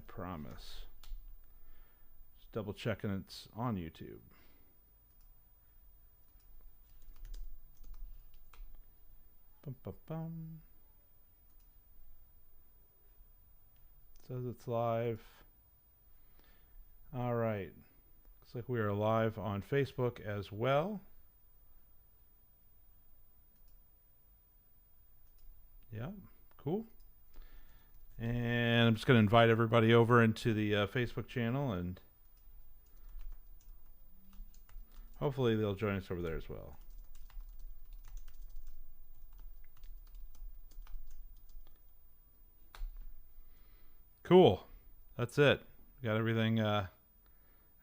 promise. Just double checking it's on YouTube. Bum, bum, bum. Says it's live. All right. Looks like we are live on Facebook as well. Yeah, cool. And I'm just going to invite everybody over into the Facebook channel, and hopefully they'll join us over there as well. Cool. That's it. Got everything,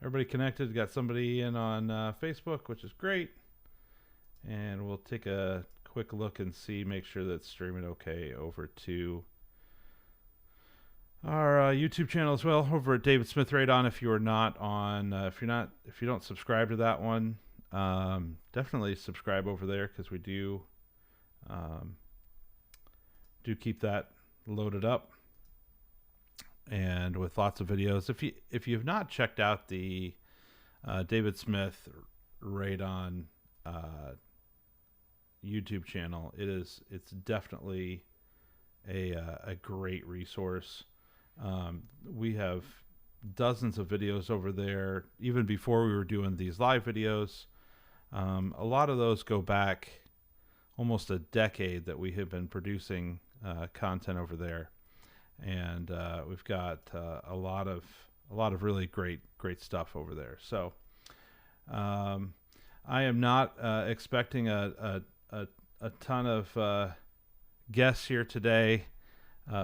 everybody connected. Got somebody in on Facebook, which is great. And we'll take a quick look and see, make sure that's streaming okay over to our YouTube channel as well, over at David Smith Radon. If you are not on, if you don't subscribe to that one, definitely subscribe over there, because we do keep that loaded up and with lots of videos. If you've not checked out the David Smith Radon YouTube channel, it's definitely a great resource. We have dozens of videos over there, even before we were doing these live videos. A lot of those go back almost a decade that we have been producing content over there, and we've got a lot of really great stuff over there. So I am not expecting a ton of guests here today,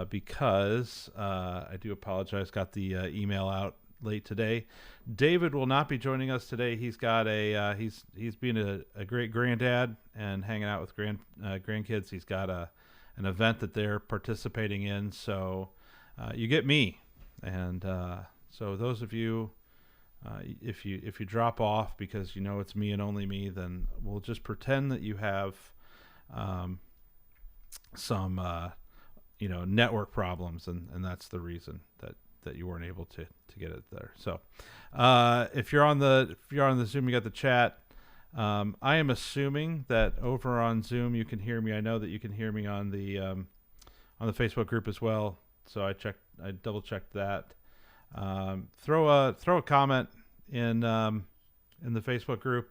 because I do apologize, got the email out late today. David will not be joining us today. He's got he's being a great granddad and hanging out with grandkids. He's got an event that they're participating in, so you get me. And so those of you, if you drop off because you know it's me and only me, then we'll just pretend that you have some network problems, and that's the reason that you weren't able to get it there. So if you're on the Zoom, you got the chat. I am assuming that over on Zoom you can hear me. I know that you can hear me on the Facebook group as well. So I double checked that. Throw a comment in the Facebook group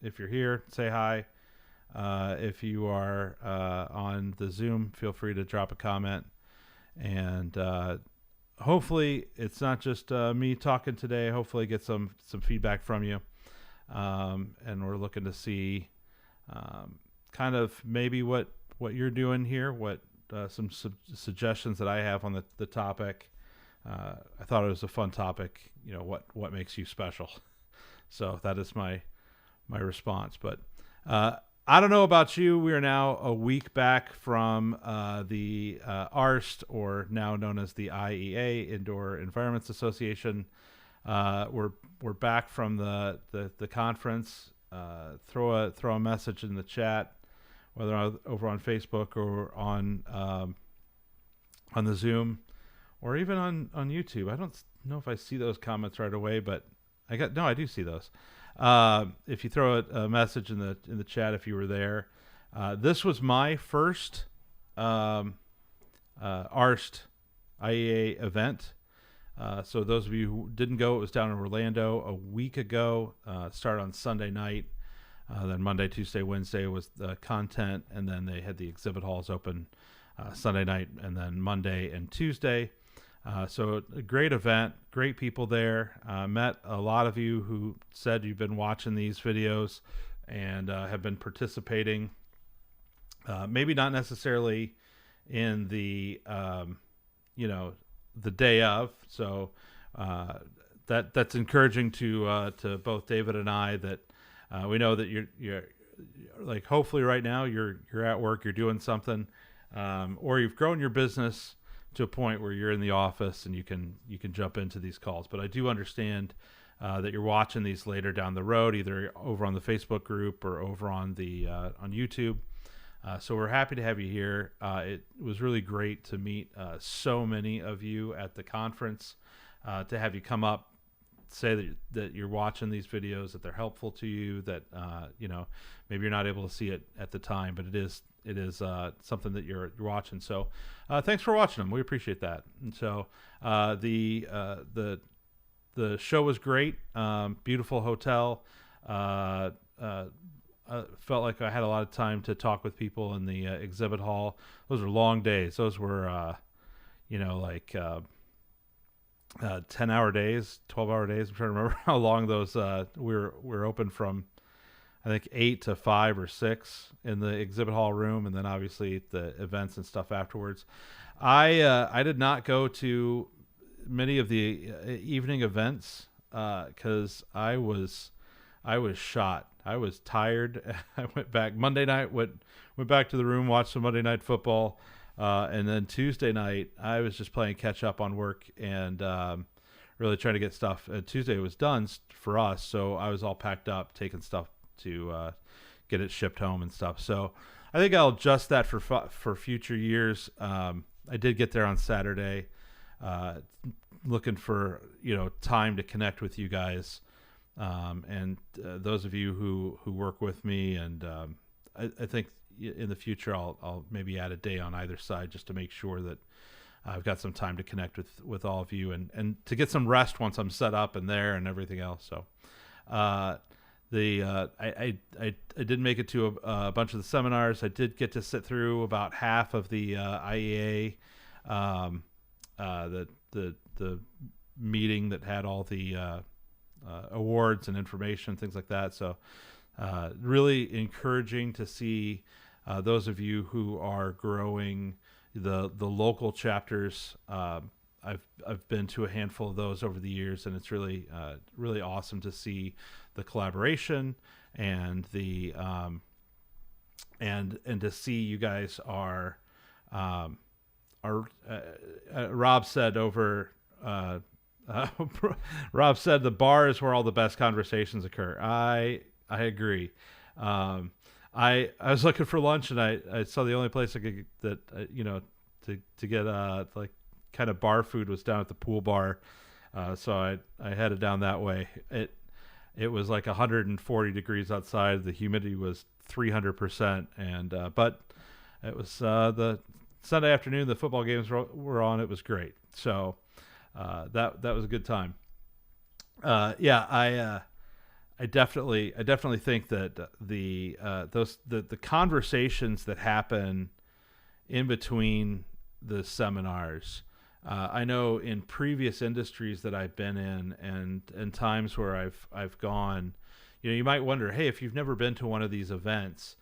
if you're here. Say hi. If you are on the Zoom, feel free to drop a comment. And hopefully it's not just me talking today. Hopefully get some feedback from you. And we're looking to see kind of maybe what you're doing here, what some suggestions that I have on the topic. I thought it was a fun topic. What makes you special? So that is my response. But I don't know about you. We are now a week back from the ARST, or now known as the IEA, Indoor Environments Association. We're back from the conference. Throw a message in the chat, whether over on Facebook or on the Zoom, or even on YouTube. I don't know if I see those comments right away, but I do see those. If you throw a message in the chat, if you were there, this was my first ARST IEA event. So those of you who didn't go, it was down in Orlando a week ago. Started on Sunday night. Then Monday, Tuesday, Wednesday was the content, and then they had the exhibit halls open Sunday night, and then Monday and Tuesday. So a great event, great people there. Met a lot of you who said you've been watching these videos and have been participating. Maybe not necessarily in the the day of. So that's encouraging to both David and I, that we know that you're like, hopefully right now you're at work, you're doing something, or you've grown your business to a point where you're in the office and you can jump into these calls. But I do understand that you're watching these later down the road, either over on the Facebook group or over on the on YouTube. So we're happy to have you here. It was really great to meet so many of you at the conference, to have you come up, say that you're watching these videos, that they're helpful to you, that maybe you're not able to see it at the time, but it is something that you're watching. So thanks for watching them. We appreciate that. And so the show was great. Beautiful hotel. Felt like I had a lot of time to talk with people in the exhibit hall. Those were long days. Those were 10-hour days, 12-hour days. I'm trying to remember how long those we're open from. I think 8 to 5 or 6 in the exhibit hall room, and then obviously the events and stuff afterwards. I did not go to many of the evening events because I was shot. I was tired. I went back Monday night. Went back to the room, watched some Monday Night Football, and then Tuesday night I was just playing catch up on work and really trying to get stuff. Tuesday was done for us, so I was all packed up, taking stuff to get it shipped home and stuff. So I think I'll adjust that for future years. I did get there on Saturday, looking for time to connect with you guys. And those of you who work with me, and I think in the future I'll maybe add a day on either side just to make sure that I've got some time to connect with all of you and to get some rest once I'm set up and there and everything else. So I did make it to a bunch of the seminars. I did get to sit through about half of the IEA, the meeting that had all the awards and information, things like that. So really encouraging to see those of you who are growing the local chapters. I've been to a handful of those over the years, and it's really really awesome to see the collaboration and the and to see you guys are Rob said over. Rob said the bar is where all the best conversations occur. I agree. I was looking for lunch, and I saw the only place I could to get like kind of bar food was down at the pool bar. So I headed down that way. It was like 140 degrees outside. The humidity was 300%, and but it was the Sunday afternoon. The football games were on. It was great. So. That was a good time. I definitely think that the conversations that happen in between the seminars. I know in previous industries that I've been in and times where I've gone, you might wonder, hey, if you've never been to one of these events,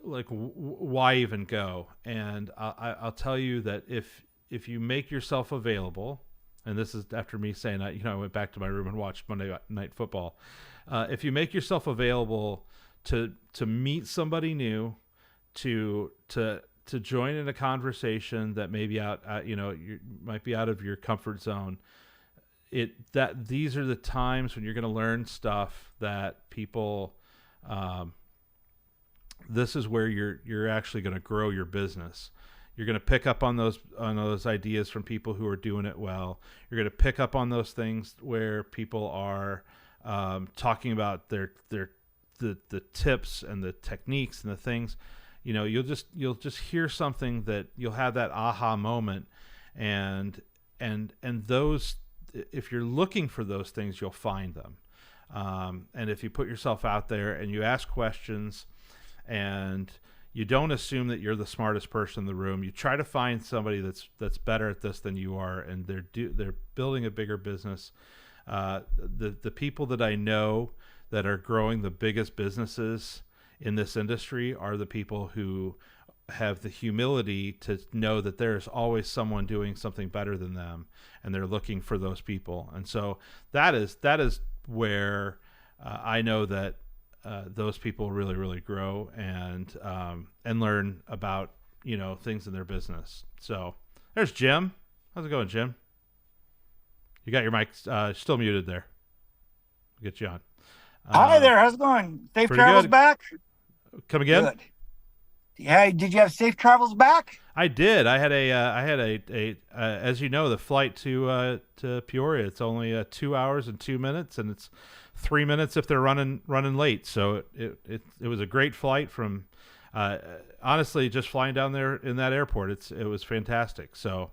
like why even go? And I'll tell you that if you make yourself available. And this is after me saying, I went back to my room and watched Monday Night Football. If you make yourself available to meet somebody new, to join in a conversation that may be you might be out of your comfort zone, these are the times when you're going to learn stuff that people. This is where you're actually going to grow your business. You're going to pick up on those ideas from people who are doing it well. You're going to pick up on those things where people are talking about the tips and the techniques and the things. You'll just hear something that you'll have that aha moment, and those, if you're looking for those things, you'll find them. And if you put yourself out there and you ask questions, and you don't assume that you're the smartest person in the room. You try to find somebody that's better at this than you are, and they're building a bigger business. The people that I know that are growing the biggest businesses in this industry are the people who have the humility to know that there's always someone doing something better than them, and they're looking for those people. And so that is where I know that those people really, really grow and learn about things in their business. So there's Jim. How's it going, Jim? You got your mic still muted there. We'll get you on. Hi there. How's it going? Dave Travel's good. back. Come again? Good. Yeah, did you have safe travels back? I did. I had as you know, the flight to Peoria. It's only 2 hours and 2 minutes, and it's 3 minutes if they're running late. So it was a great flight from. Uh, Honestly, just flying down there in that airport, it was fantastic. So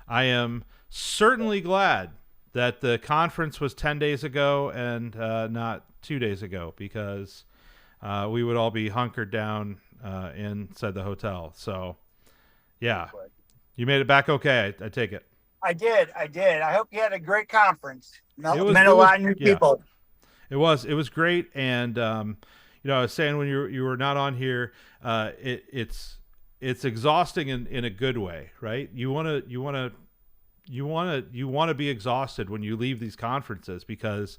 I am certainly glad that the conference was 10 days ago and not 2 days ago, because we would all be hunkered down inside the hotel. So yeah, you made it back okay. I take it. I did. I did. I hope you had a great conference. Met It a was lot of new yeah, people. it was great. And I was saying when you were not on here, it's exhausting in a good way, right? You want to be exhausted when you leave these conferences, because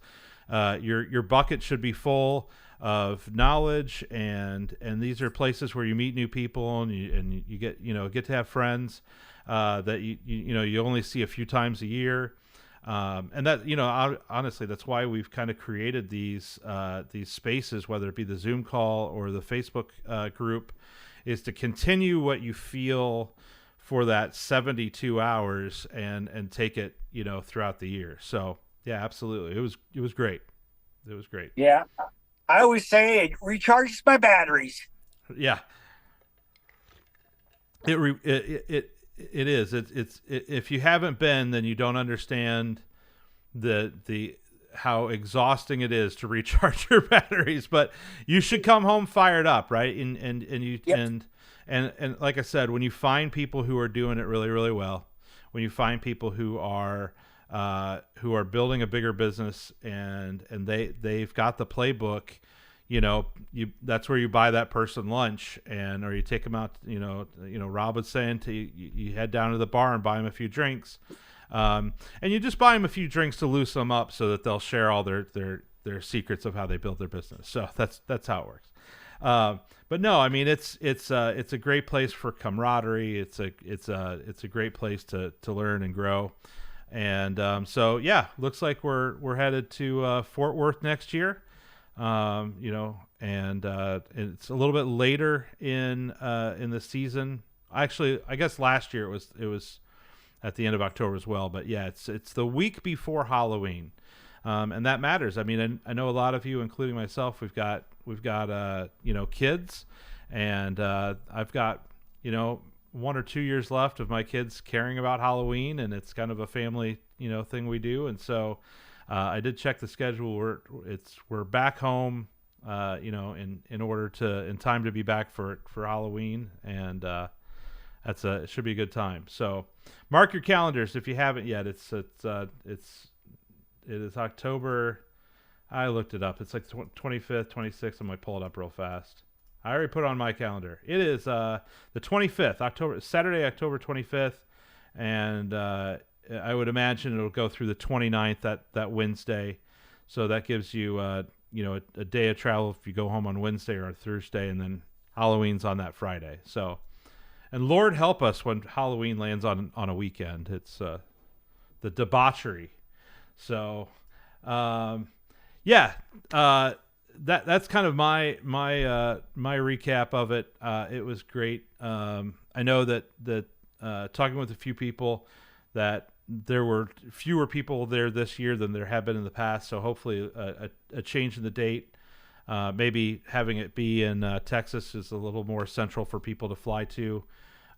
your bucket should be full of knowledge, and these are places where you meet new people, and you get to have friends that you only see a few times a year. And that, honestly, that's why we've kind of created these spaces, whether it be the Zoom call or the Facebook group, is to continue what you feel for that 72 hours and take it, throughout the year. So yeah, absolutely. It was great. It was great. Yeah. I always say it recharges my batteries. Yeah, it is. If you haven't been, then you don't understand the how exhausting it is to recharge your batteries. But you should come home fired up, right? And you Yep. and like I said, when you find people who are doing it really really well, when you find people who are building a bigger business, and they've got the playbook, that's where you buy that person lunch, or you take them out. Rob was saying you head down to the bar and buy them a few drinks, and you just buy them a few drinks to loosen them up so that they'll share all their secrets of how they build their business. So that's how it works. But no, I mean it's a great place for camaraderie. It's a great place to learn and grow. And so yeah, looks like we're headed to Fort Worth next year. And it's a little bit later in the season. Actually, I guess last year it was at the end of October as well. But yeah, it's the week before Halloween, and that matters. I mean, I know a lot of you, including myself, we've got kids, and I've got 1 or 2 years left of my kids caring about Halloween, and it's kind of a family thing we do. And so I did check the schedule. We're back home, in time to be back for Halloween, and it should be a good time. So mark your calendars if you haven't yet. It is October. I looked it up. It's like 25th, 26th. I might pull it up real fast. I already put it on my calendar. It is the 25th, Saturday, October 25th, and I would imagine it'll go through the 29th, that Wednesday. So that gives you a day of travel if you go home on Wednesday or Thursday, and then Halloween's on that Friday. So, and Lord help us when Halloween lands on a weekend. It's the debauchery. So, yeah. That's kind of my recap of it. It was great. I know that talking with a few people, that there were fewer people there this year than there have been in the past. So hopefully a change in the date, maybe having it be in Texas, is a little more central for people to fly to.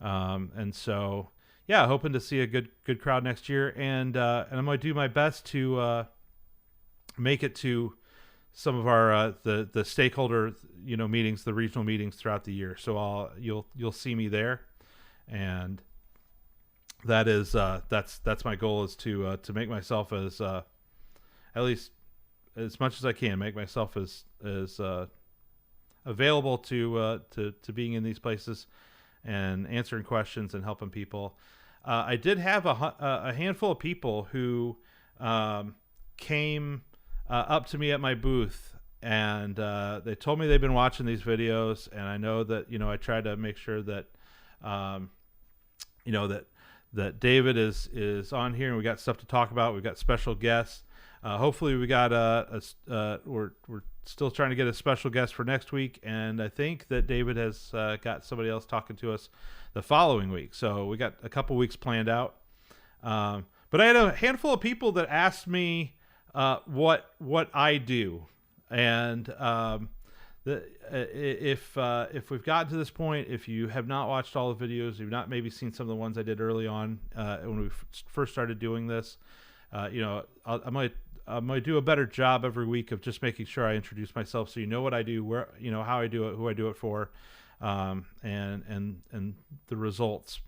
And so yeah, hoping to see a good crowd next year, and I'm going to do my best to make it to some of our the stakeholder meetings, the regional meetings throughout the year. So you'll see me there, and that is that's my goal, is to make myself as at least as much as I can, make myself as available to being in these places and answering questions and helping people. I did have a handful of people who came up to me at my booth, and they told me they've been watching these videos, and I know that I try to make sure that that David is on here, and we got stuff to talk about. We've got special guests. Hopefully, we got we're still trying to get a special guest for next week, and I think that David has got somebody else talking to us the following week. So we got a couple weeks planned out. But I had a handful of people that asked me what I do, and if we've gotten to this point, if you have not watched all the videos, you've not maybe seen some of the ones I did early on when we first started doing this, I might do a better job every week of just making sure I introduce myself so you know what I do, where how I do it, who I do it for, and the results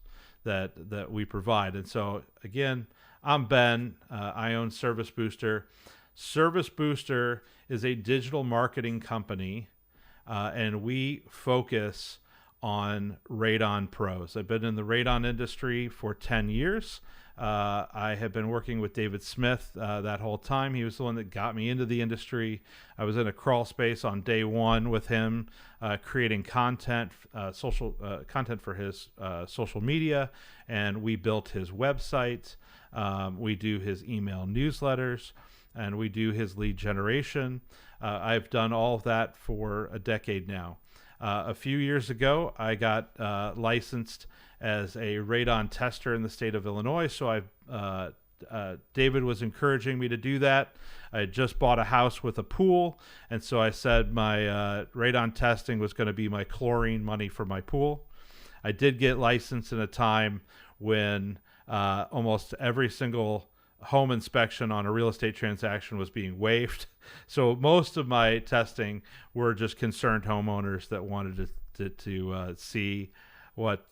that we provide. And so again, I'm Ben. I own Service Booster. Service Booster is a digital marketing company, and we focus on Radon Pros. I've been in the radon industry for 10 years. I have been working with David Smith that whole time. He was the one that got me into the industry. I was in a crawl space on day one with him, creating content, social content for his social media, and we built his website. We do his email newsletters, and we do his lead generation. I've done all of that for a decade now. A few years ago, I got licensed as a radon tester in the state of Illinois. So David was encouraging me to do that. I had just bought a house with a pool, and so I said my radon testing was going to be my chlorine money for my pool. I did get licensed in a time when almost every single home inspection on a real estate transaction was being waived. So most of my testing were just concerned homeowners that wanted to see what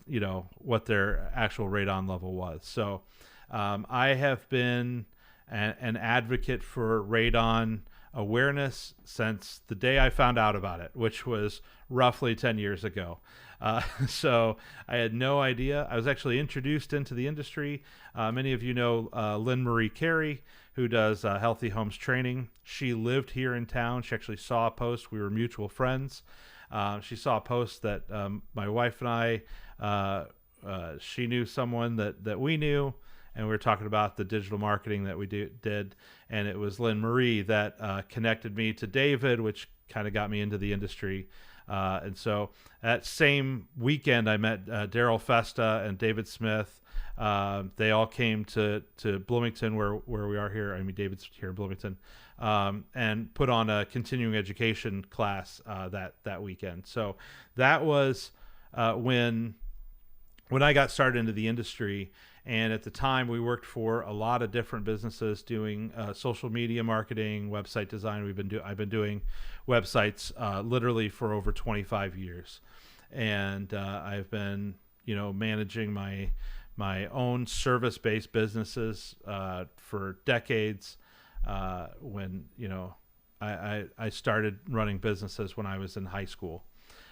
their actual radon level was. So I have been an advocate for radon awareness since the day I found out about it, which was roughly 10 years ago. So I had no idea. I was actually introduced into the industry. Many of you know Lynn Marie Carey, who does Healthy Homes Training. She lived here in town. She actually saw a post. We were mutual friends. She saw a post that my wife and I, she knew someone that we knew, and we were talking about the digital marketing that we did. And it was Lynn Marie that connected me to David, which kind of got me into the industry. And so that same weekend, I met Daryl Festa and David Smith. They all came to Bloomington, where we are here. I mean, David's here in Bloomington, and put on a continuing education class that weekend. So that was when I got started into the industry. And at the time, we worked for a lot of different businesses doing social media marketing, website design. I've been doing websites literally for over 25 years, and I've been managing my own service-based businesses for decades. When I started running businesses when I was in high school,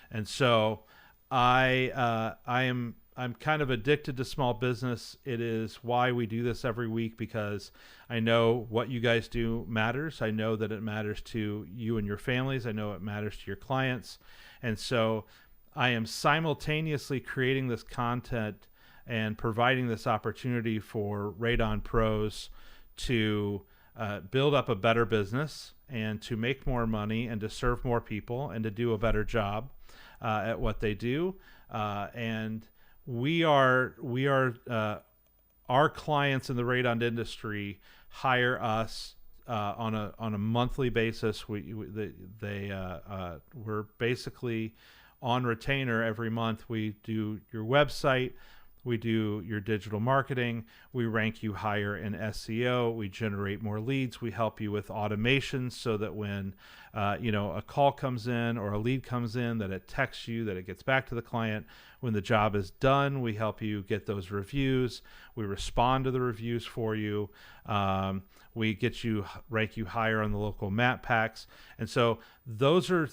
and so I'm kind of addicted to small business. It is why we do this every week, because I know what you guys do matters. I know that it matters to you and your families. I know it matters to your clients. And so I am simultaneously creating this content and providing this opportunity for Radon Pros to build up a better business and to make more money and to serve more people and to do a better job at what they do. And we are our clients in the radon industry hire us on a monthly basis. We're basically on retainer every month. We do your website, we do your digital marketing, we rank you higher in SEO, we generate more leads, we help you with automation so that when a call comes in or a lead comes in, that it texts you, that it gets back to the client. When the job is done, we help you get those reviews. We respond to the reviews for you. We rank you higher on the local map packs. And so those are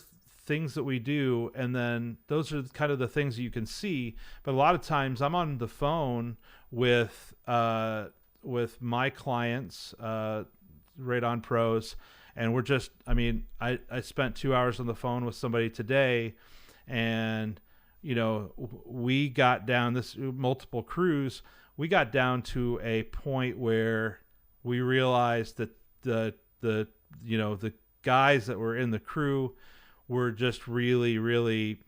things that we do, and then those are kind of the things that you can see. But a lot of times I'm on the phone with my clients, Radon Pros, and we're just, I spent 2 hours on the phone with somebody today, and we got down multiple crews. We got down to a point where we realized that the the the guys that were in the crew were just really, really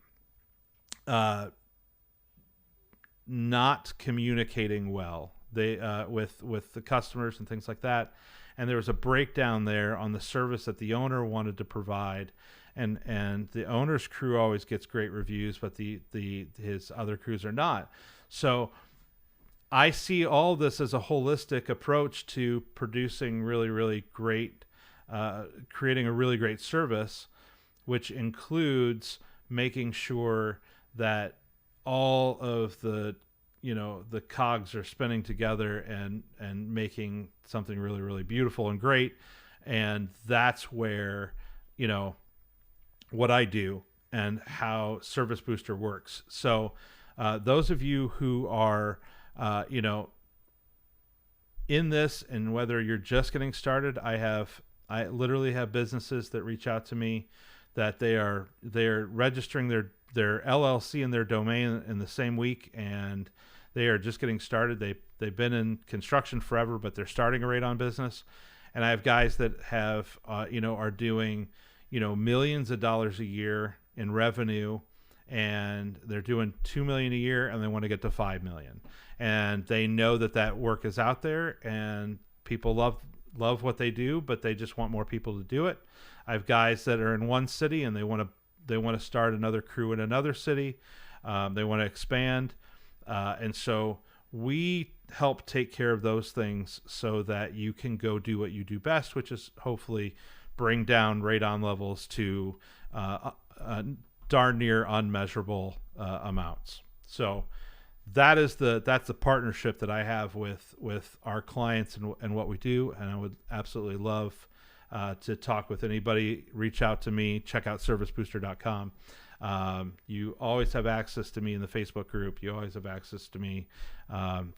not communicating well. They with the customers and things like that, and there was a breakdown there on the service that the owner wanted to provide, and the owner's crew always gets great reviews, but his other crews are not. So I see all this as a holistic approach to producing really, really great, creating a really great service, which includes making sure that all of the the cogs are spinning together and making something really, really beautiful and great. And that's where what I do and how Service Booster works. So those of you who are in this, and whether you're just getting started, I literally have businesses that reach out to me that they're registering their LLC and their domain in the same week, and they are just getting started. They've been in construction forever, but they're starting a radon business. And I have guys that have are doing millions of dollars a year in revenue, and they're doing $2 million a year, and they want to get to $5 million. And they know that work is out there, and people love what they do, but they just want more people to do it. I have guys that are in one city and they want to start another crew in another city. They want to expand, and so we help take care of those things so that you can go do what you do best, which is hopefully bring down radon levels to darn near unmeasurable amounts. So that's the partnership that I have with our clients and what we do. And I would absolutely love to talk with anybody. Reach out to me. Check out servicebooster.com. You always have access to me in the Facebook group. You always have access to me.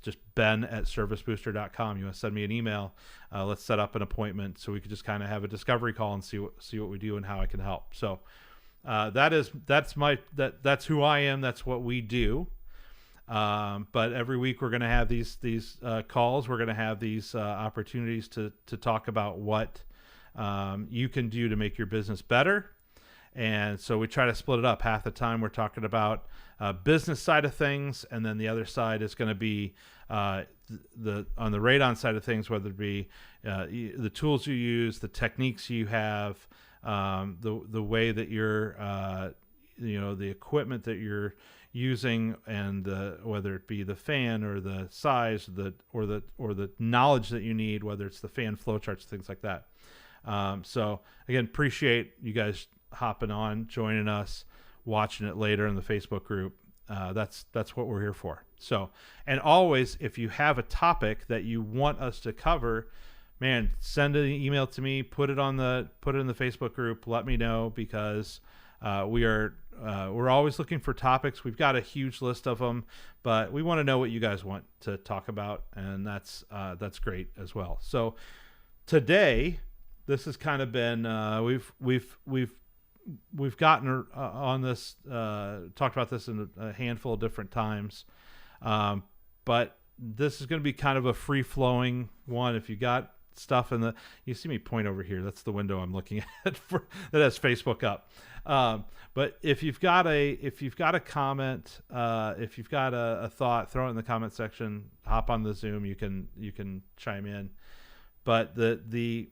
Just ben@servicebooster.com. You want to send me an email. Let's set up an appointment so we could just kind of have a discovery call and see what we do and how I can help. So that's who I am. That's what we do. But every week we're going to have these calls. We're going to have these opportunities to talk about what you can do to make your business better. And so we try to split it up. Half the time we're talking about business side of things, and then the other side is going to be on the radon side of things, whether it be the tools you use, the techniques you have, the way that you're the equipment that you're using, and whether it be the fan or the size or the knowledge that you need, whether it's the fan flow charts, things like that. So again, appreciate you guys hopping on, joining us, watching it later in the Facebook group. That's what we're here for. So, and always, if you have a topic that you want us to cover, man, send an email to me, put it in the Facebook group. Let me know, because we're always looking for topics. We've got a huge list of them, but we want to know what you guys want to talk about, and that's great as well. So today, this has kind of been we've gotten on this, talked about this in a handful of different times, but this is going to be kind of a free-flowing one. If you got stuff you see me point over here, that's the window I'm looking at that has Facebook up. But if you've got a comment, if you've got a thought, throw it in the comment section. Hop on the Zoom. You can chime in. But the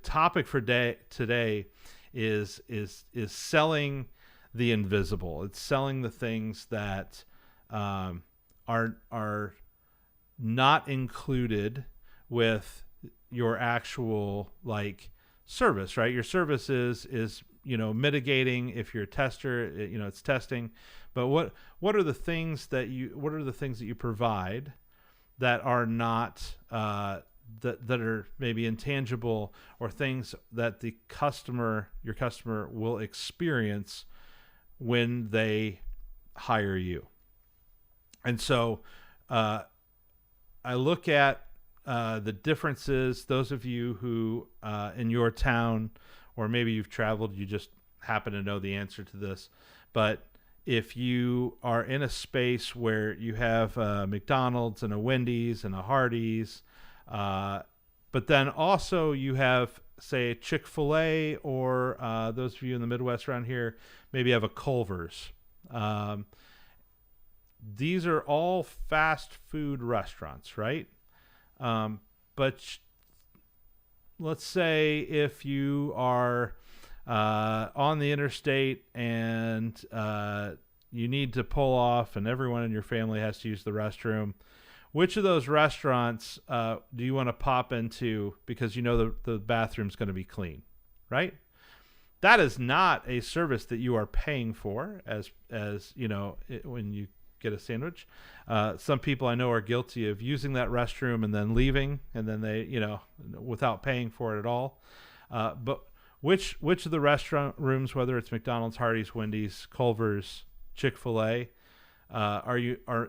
topic for today is selling the invisible. It's selling the things that are not included with your actual service, right? Your service is mitigating. If you're a tester, it's testing. But what are the things that you provide that are not that are maybe intangible, or things that your customer will experience when they hire you? And so I look at the differences. Those of you who in your town, or maybe you've traveled, you just happen to know the answer to this, but if you are in a space where you have a McDonald's and a Wendy's and a Hardee's, But then also you have, say, Chick-fil-A, or those of you in the Midwest around here maybe have a Culver's. These are all fast food restaurants, right? But let's say if you are on the interstate and you need to pull off and everyone in your family has to use the restroom, which of those restaurants do you want to pop into because you know the bathroom's going to be clean, right? That is not a service that you are paying for as you know, when you get a sandwich. Some people I know are guilty of using that restroom and then leaving, and then they, you know, without paying for it at all. But which of the restaurant rooms, whether it's McDonald's, Hardee's, Wendy's, Culver's, Chick-fil-A,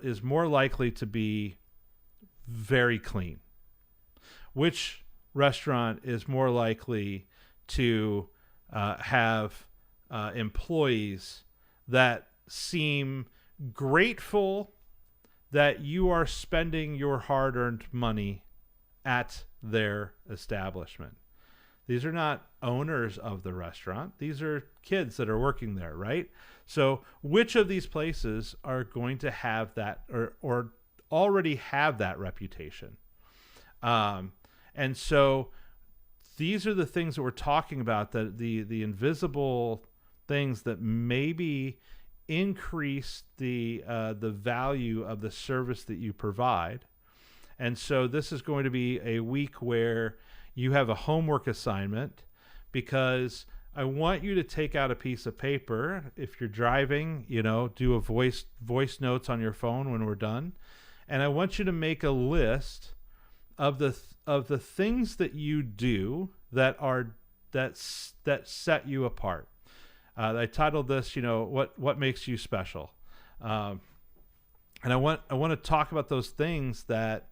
is more likely to be very clean? Which restaurant is more likely to have employees that seem grateful that you are spending your hard-earned money at their establishment? These are not owners of the restaurant. These are kids that are working there, right? So which of these places are going to have that or already have that reputation? And so these are the things that we're talking about, the invisible things that maybe increase the value of the service that you provide. And so this is going to be a week where you have a homework assignment, because I want you to take out a piece of paper. If you're driving, you know, do a voice notes on your phone when we're done. And I want you to make a list of the things that you do that set you apart. I titled this, you know, what makes you special, and I want to talk about those things that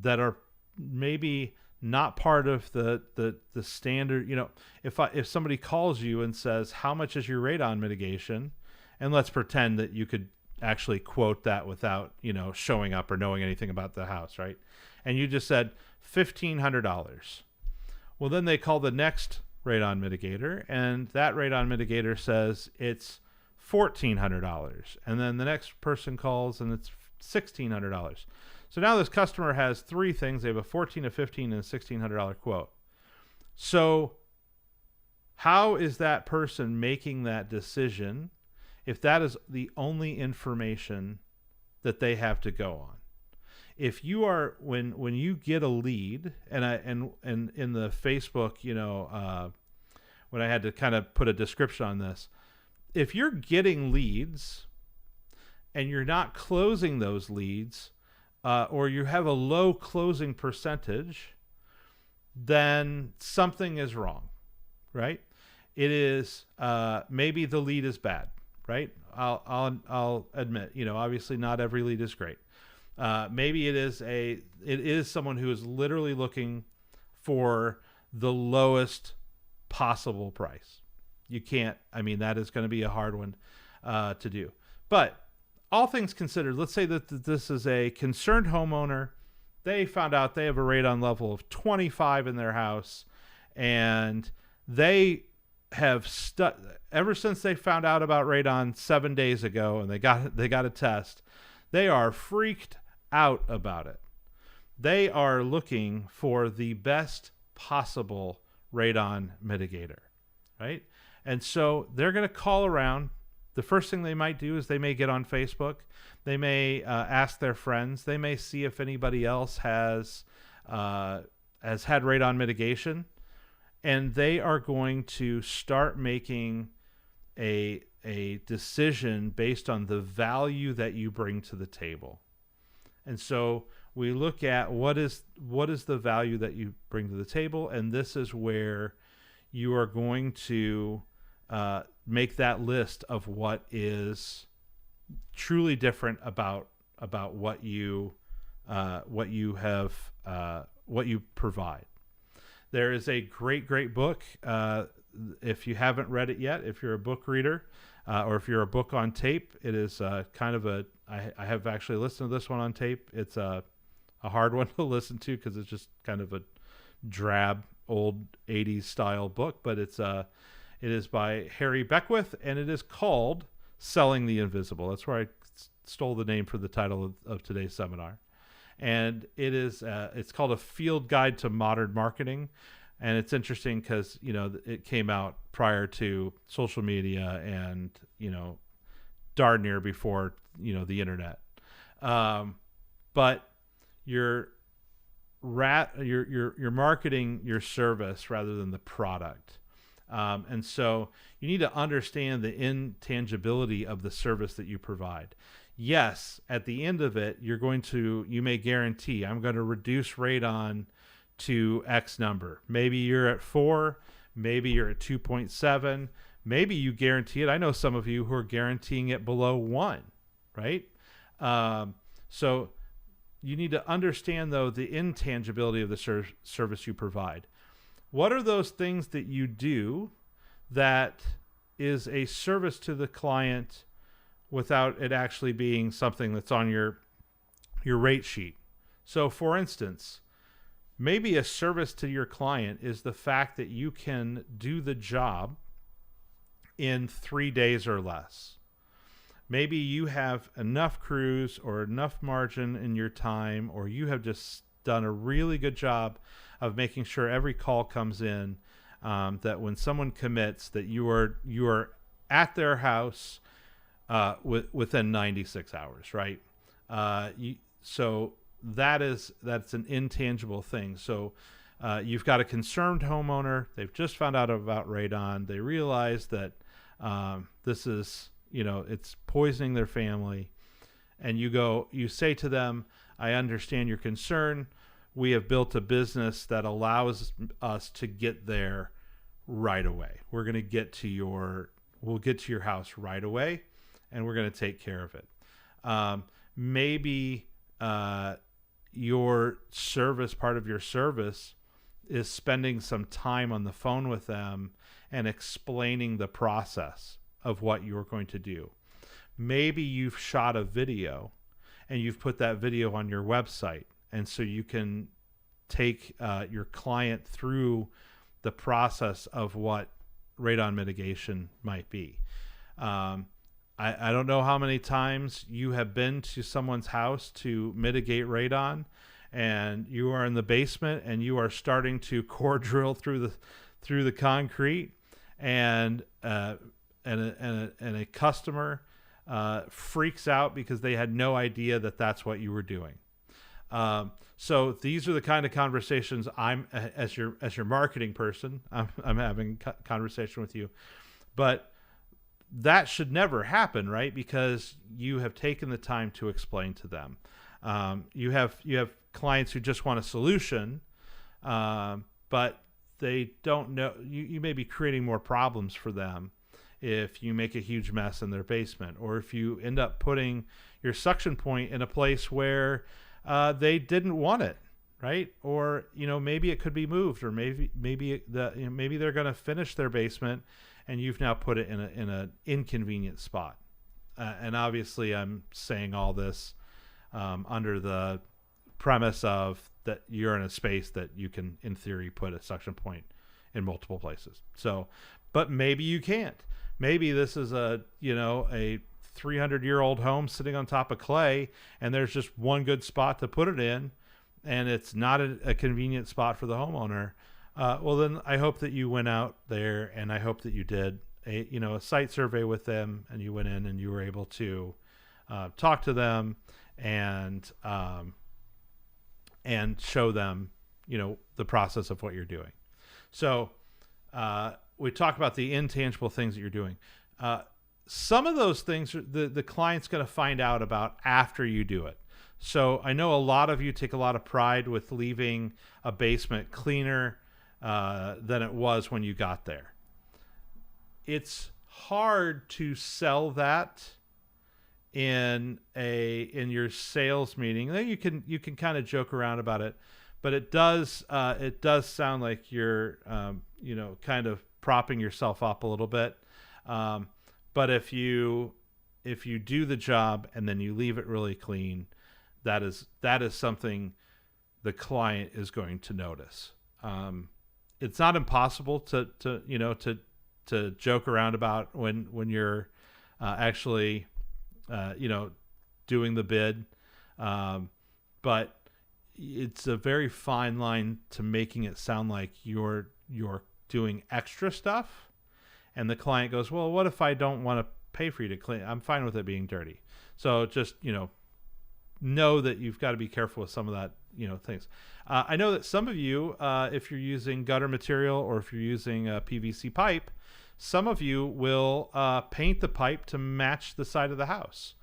are maybe not part of the standard. You know, if somebody calls you and says, how much is your radon mitigation, and let's pretend that you could actually quote that without, you know, showing up or knowing anything about the house, right? And you just said $1,500. Well, then they call the next radon mitigator, and that radon mitigator says it's $1,400, and then the next person calls and it's $1,600. So now this customer has three things. They have a $1,400, a $1,500, and a $1,600 quote. So how is that person making that decision if that is the only information that they have to go on? If you are, when you get a lead, and in the Facebook, you know, when I had to kind of put a description on this, if you're getting leads and you're not closing those leads, or you have a low closing percentage, then something is wrong, right? It is maybe the lead is bad, right? I'll admit, you know, obviously not every lead is great. Maybe it is someone who is literally looking for the lowest possible price. You can't, I mean, that is going to be a hard one to do. But all things considered, let's say that this is a concerned homeowner. They found out they have a radon level of 25 in their house, and they have ever since they found out about radon 7 days ago, and they got a test. They are freaked out about it. They are looking for the best possible radon mitigator, right? And so they're going to call around. The first thing they might do is they may get on Facebook. They may ask their friends. They may see if anybody else has had radon mitigation, and they are going to start making a decision based on the value that you bring to the table. And so we look at what is the value that you bring to the table, and this is where you are going to make that list of what is truly different about what you provide. There is a great book. If you haven't read it yet, if you're a book reader, or if you're a book on tape, it is kind of I have actually listened to this one on tape. It's a hard one to listen to because it's just kind of a drab old 80s style book, but it is by Harry Beckwith, and it is called Selling the Invisible. That's where I stole the name for the title of today's seminar. And it's called A Field Guide to Modern Marketing. And it's interesting because, it came out prior to social media and, darn near before, the internet. But you're marketing your service rather than the product. And so you need to understand the intangibility of the service that you provide. Yes, at the end of it, you may guarantee, I'm going to reduce radon to X number. Maybe you're at 4, maybe you're at 2.7, maybe you guarantee it. I know some of you who are guaranteeing it below 1, right? So you need to understand, though, the intangibility of the service you provide. What are those things that you do that is a service to the client without it actually being something that's on your rate sheet? So, for instance, maybe a service to your client is the fact that you can do the job in 3 days or less. Maybe you have enough crews or enough margin in your time, or you have just done a really good job of making sure every call comes in, that when someone commits, that you are at their house within 96 hours, right? So that's an intangible thing. So you've got a concerned homeowner. They've just found out about radon. They realize that this is, it's poisoning their family. And you say to them, I understand your concern. We have built a business that allows us to get there right away. We'll get to your house right away, and we're going to take care of it. Maybe your service, part of your service, is spending some time on the phone with them and explaining the process of what you're going to do. Maybe you've shot a video and you've put that video on your website, and so you can take your client through the process of what radon mitigation might be. I don't know how many times you have been to someone's house to mitigate radon, and you are in the basement and you are starting to core drill through the concrete, and a customer freaks out because they had no idea that that's what you were doing. So these are the kind of conversations I'm, as your marketing person, I'm having conversation with you, but that should never happen, right? Because you have taken the time to explain to them. You have clients who just want a solution, but they don't know. You may be creating more problems for them if you make a huge mess in their basement, or if you end up putting your suction point in a place where they didn't want it, right? Or maybe it could be moved, or maybe they're going to finish their basement, and you've now put it in an inconvenient spot. And obviously, I'm saying all this under the premise of that you're in a space that you can, in theory, put a suction point in multiple places. So, but maybe you can't. Maybe this is a 300-year-old home sitting on top of clay, and there's just one good spot to put it in, and it's not a convenient spot for the homeowner. Well, then I hope that you went out there, and I hope that you did a site survey with them, and you went in and you were able to talk to them and show them the process of what you're doing. So we talk about the intangible things that you're doing. Some of those things the client's going to find out about after you do it. So I know a lot of you take a lot of pride with leaving a basement cleaner than it was when you got there. It's hard to sell that in your sales meeting. You can kind of joke around about it, but it does sound like you're kind of propping yourself up a little bit. But if you do the job and then you leave it really clean, that is something the client is going to notice. It's not impossible to joke around about when you're actually doing the bid, but it's a very fine line to making it sound like you're doing extra stuff, and the client goes, well, what if I don't want to pay for you to clean? I'm fine with it being dirty. So just know that you've got to be careful with some of that things. I know that some of you, if you're using gutter material or if you're using a PVC pipe, some of you will paint the pipe to match the side of the house.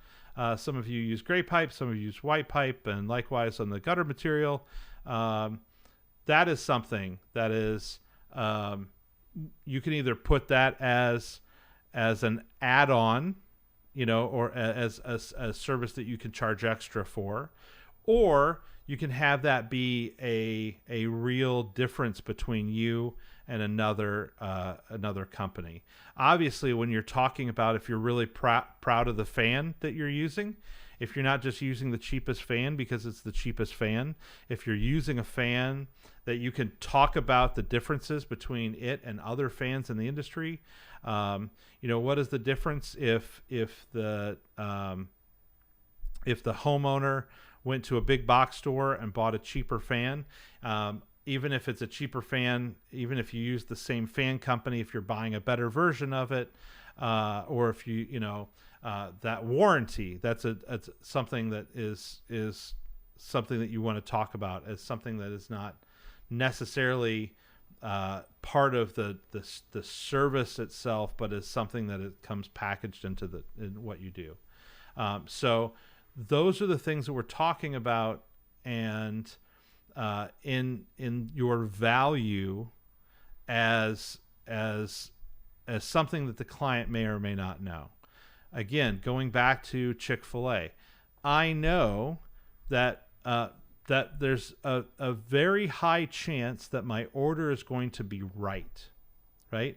Some of you use gray pipe, some of you use white pipe, and likewise on the gutter material. That is something that is, you can either put that as an add-on, or as a service that you can charge extra for, or you can have that be a real difference between you and another company. Obviously, when you're talking about if you're really proud of the fan that you're using, if you're not just using the cheapest fan because it's the cheapest fan, if you're using a fan that you can talk about the differences between it and other fans in the industry, what is the difference if the homeowner went to a big box store and bought a cheaper fan, even if it's a cheaper fan, even if you use the same fan company, if you're buying a better version of it, or if that warranty, that's something that is something that you want to talk about as something that is not necessarily part of the service itself, but is something that it comes packaged in what you do. So those are the things that we're talking about, and in your value as something that the client may or may not know. Again, going back to Chick-fil-A, I know that there's a very high chance that my order is going to be right. We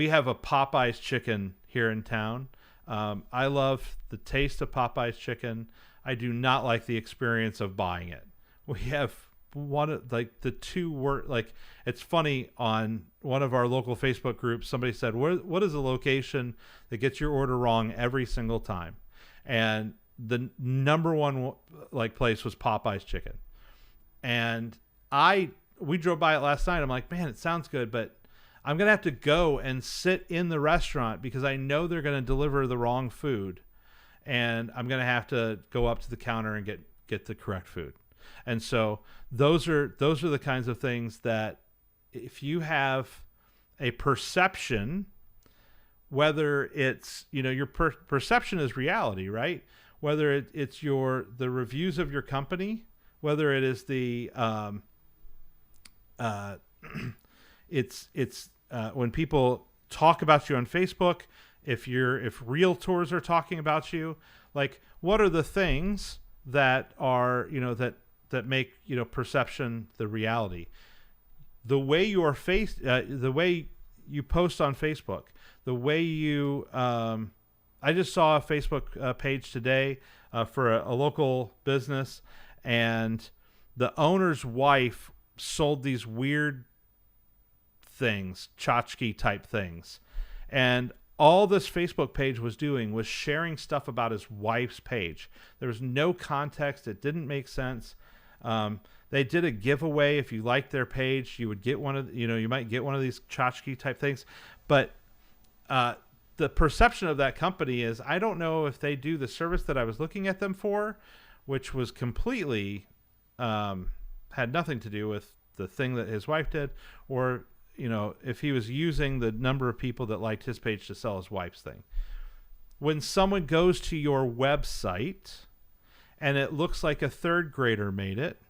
have a Popeyes chicken here in town. I love the taste of Popeyes chicken. I do not like the experience of buying it. We have it's funny, on one of our local Facebook groups, somebody said, what is a location that gets your order wrong every single time? And the number one place was Popeyes chicken. And we drove by it last night. I'm like, man, it sounds good, but I'm going to have to go and sit in the restaurant because I know they're going to deliver the wrong food. And I'm going to have to go up to the counter and get the correct food. And so those are the kinds of things that if you have a perception, whether it's, your perception is reality, right? Whether it's the reviews of your company, whether it is the it's when people talk about you on Facebook, if realtors are talking about you, what are the things that are that make perception the reality? The way the way you post on Facebook, the way you I just saw a Facebook page today for a local business, and the owner's wife sold these weird things, tchotchke type things, and all this Facebook page was doing was sharing stuff about his wife's page. There was no context. It didn't make sense. They did a giveaway. If you liked their page, you would get you might get one of these tchotchke type things. But the perception of that company is, I don't know if they do the service that I was looking at them for, which was completely had nothing to do with the thing that his wife did, or if he was using the number of people that liked his page to sell his wife's thing. When someone goes to your website and it looks like a third grader made it,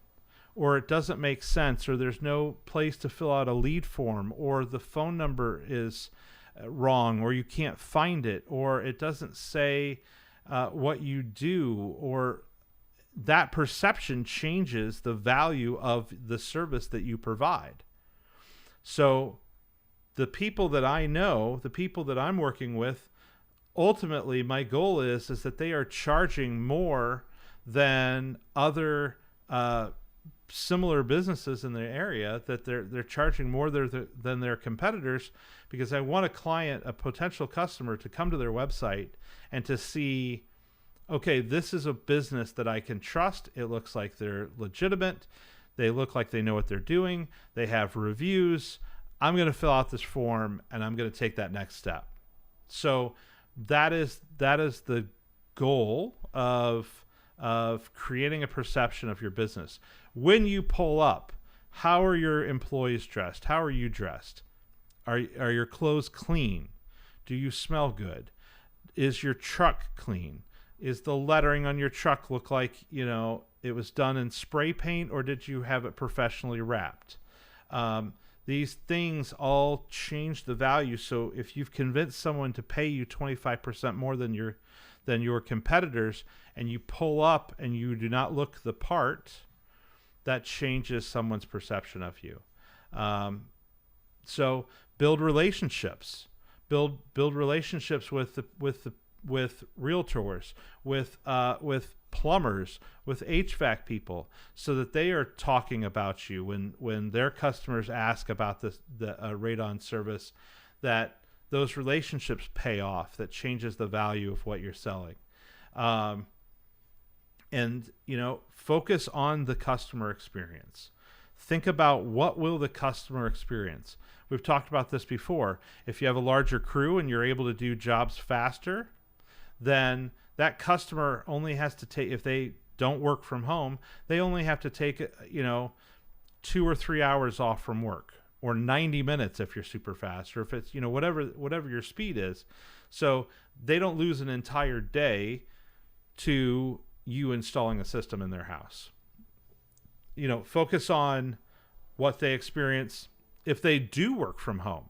or it doesn't make sense, or there's no place to fill out a lead form, or the phone number is wrong, or you can't find it, or it doesn't say what you do, or that perception changes the value of the service that you provide. So the people that I know, the people that I'm working with, ultimately my goal is that they are charging more than other similar businesses in the area that they're charging more than their competitors, because I want a potential customer to come to their website and to see, okay, this is a business that I can trust. It looks like they're legitimate. They look like they know what they're doing. They have reviews. I'm going to fill out this form and I'm going to take that next step. So that is the goal of creating a perception of your business. When you pull up, how are your employees dressed? How are you dressed? Are your clothes clean? Do you smell good? Is your truck clean? Is the lettering on your truck look like, it was done in spray paint, or did you have it professionally wrapped? These things all change the value. So if you've convinced someone to pay you 25% more than your competitors, and you pull up and you do not look the part, that changes someone's perception of you. So build relationships. Build relationships with realtors, with plumbers, with HVAC people, so that they are talking about you when their customers ask about the Radon service, that those relationships pay off. That changes the value of what you're selling. And focus on the customer experience. Think about, what will the customer experience? We've talked about this before. If you have a larger crew and you're able to do jobs faster, then that customer only has to take, if they don't work from home, they only have to take 2 or 3 hours off from work, or 90 minutes if you're super fast, or if it's whatever your speed is. So they don't lose an entire day to you installing a system in their house. Focus on what they experience if they do work from home.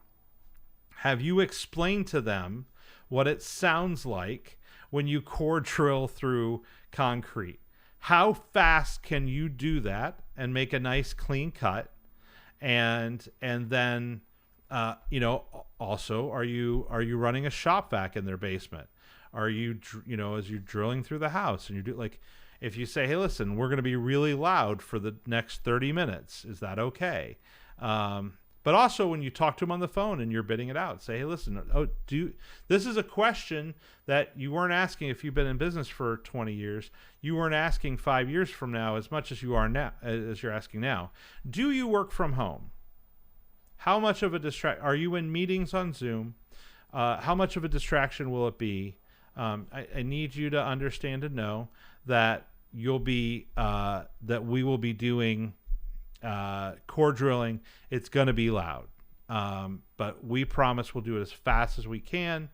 Have you explained to them what it sounds like when you core drill through concrete? How fast can you do that and make a nice clean cut? And then also, are you running a shop vac in their basement? Are you as you're drilling through the house, and you do, like, if you say, hey, listen, we're going to be really loud for the next 30 minutes, is that okay? But also, when you talk to them on the phone and you're bidding it out, say, hey, listen, this is a question that you weren't asking if you've been in business for 20 years. You weren't asking 5 years from now as much as you are now, as you're asking now. Do you work from home? How much of a are you in meetings on Zoom? How much of a distraction will it be? I need you to understand and know that that we will be doing core drilling. It's going to be loud, but we promise we'll do it as fast as we can,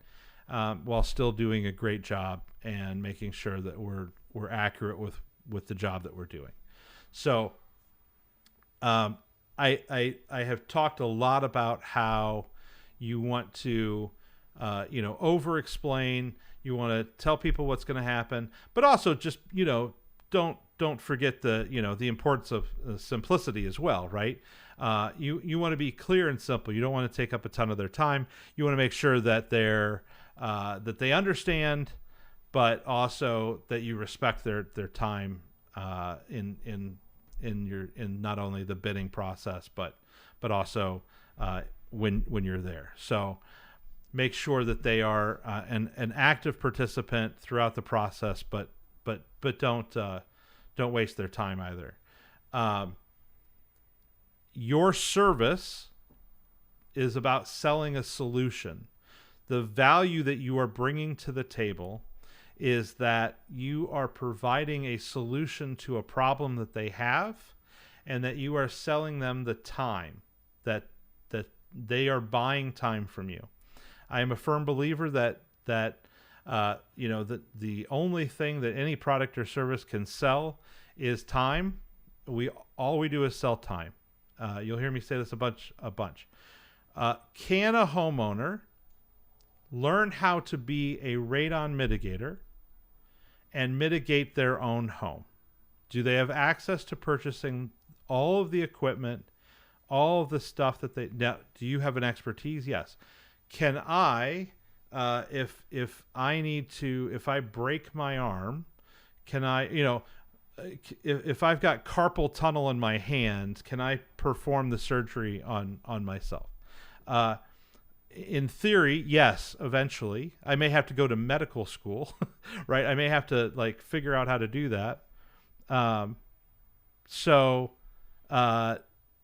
while still doing a great job and making sure that we're accurate with the job that we're doing. So I have talked a lot about how you want to over explain. You want to tell people what's going to happen, but also just don't forget the importance of simplicity as well, right? You want to be clear and simple. You don't want to take up a ton of their time. You want to make sure that that they understand, but also that you respect their time in not only the bidding process, but also when you're there. So make sure that they are an active participant throughout the process, but don't waste their time either. Your service is about selling a solution. The value that you are bringing to the table is that you are providing a solution to a problem that they have, and that you are selling them the time, that they are buying time from you. I am a firm believer that the only thing that any product or service can sell is time. All we do is sell time. You'll hear me say this a bunch. Can a homeowner learn how to be a radon mitigator and mitigate their own home? Do they have access to purchasing all of the equipment, all of the stuff that they... Now, do you have an expertise? Yes. Can I, if I break my arm, can I, if I've got carpal tunnel in my hand, can I perform the surgery on myself? In theory, yes, eventually. I may have to go to medical school, right? I may have to like figure out how to do that. Um, so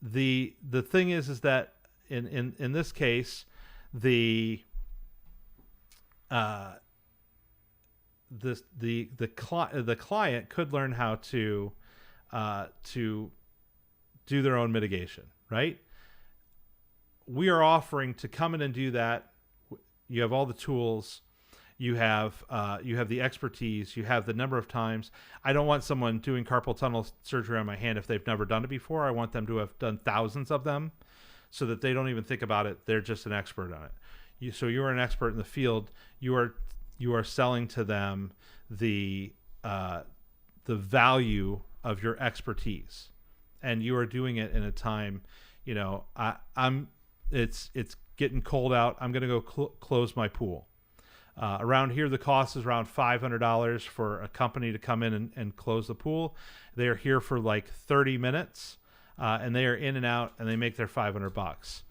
the thing is that in this case, the the client could learn how to do their own mitigation, right? We are offering to come in and do that. You have all the tools. You have the expertise. You have the number of times. I don't want someone doing carpal tunnel surgery on my hand if they've never done it before. I want them to have done thousands of them, so that they don't even think about it. They're just an expert on it. So you're an expert in the field. You are selling to them the value of your expertise, and you are doing it in a time. It's getting cold out. I'm going to go close my pool. Around here, the cost is around $500 for a company to come in and close the pool. They are here for like 30 minutes, and they are in and out, and they make their $500.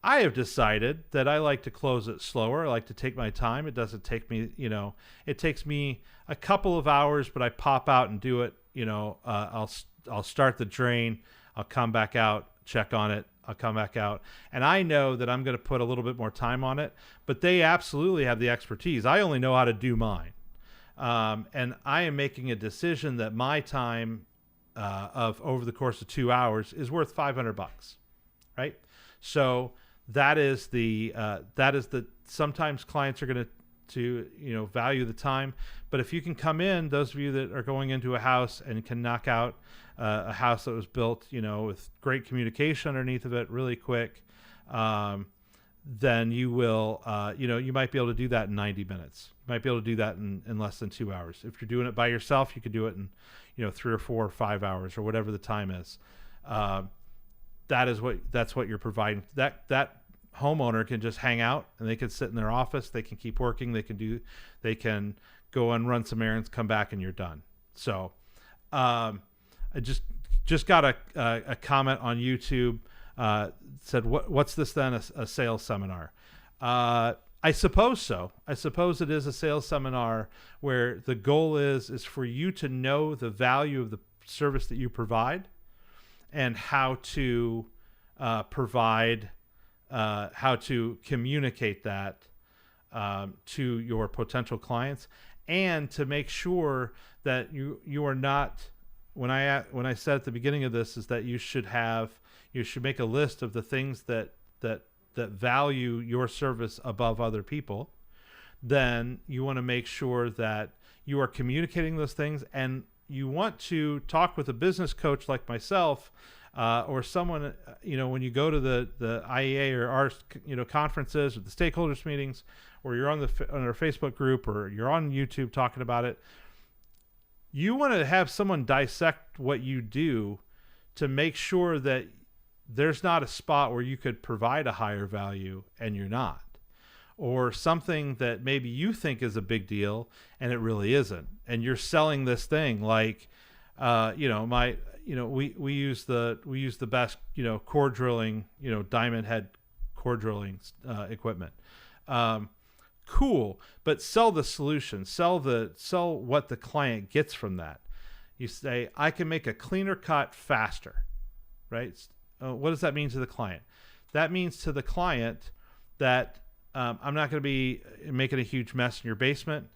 I have decided that I like to close it slower. I like to take my time. It doesn't take me, it takes me a couple of hours, but I pop out and do it. I'll start the drain. I'll come back out, check on it. I'll come back out, and I know that I'm going to put a little bit more time on it, but they absolutely have the expertise. I only know how to do mine. And I am making a decision that my time of over the course of 2 hours is worth $500, right? So that is the sometimes clients are going to value the time, but if you can come in, those of you that are going into a house and can knock out a house that was built, with great communication underneath of it really quick, then you will, you might be able to do that in 90 minutes. You might be able to do that in less than 2 hours. If you're doing it by yourself, you could do it in, 3 or 4 or 5 hours or whatever the time is. That's what you're providing. That homeowner can just hang out, and they can sit in their office. They can keep working. They can go and run some errands, come back, and you're done. So, I just got a comment on YouTube, said, what's this then, a sales seminar? I suppose so. I suppose it is a sales seminar where the goal is for you to know the value of the service that you provide and how to provide, how to communicate that to your potential clients, and to make sure that you are not. When I said at the beginning of this is that you should make a list of the things that value your service above other people, then you want to make sure that you are communicating those things, and you want to talk with a business coach like myself, or someone, when you go to the IEA or our, conferences or the stakeholders meetings, or you're on our Facebook group, or you're on YouTube talking about it. You want to have someone dissect what you do to make sure that there's not a spot where you could provide a higher value and you're not, or something that maybe you think is a big deal and it really isn't. And you're selling this thing like, we use the best, core drilling, diamond head core drilling equipment. Cool, but sell the solution, sell what the client gets from that. You say, I can make a cleaner cut faster, right? What does that mean to the client? That means to the client that I'm not going to be making a huge mess in your basement.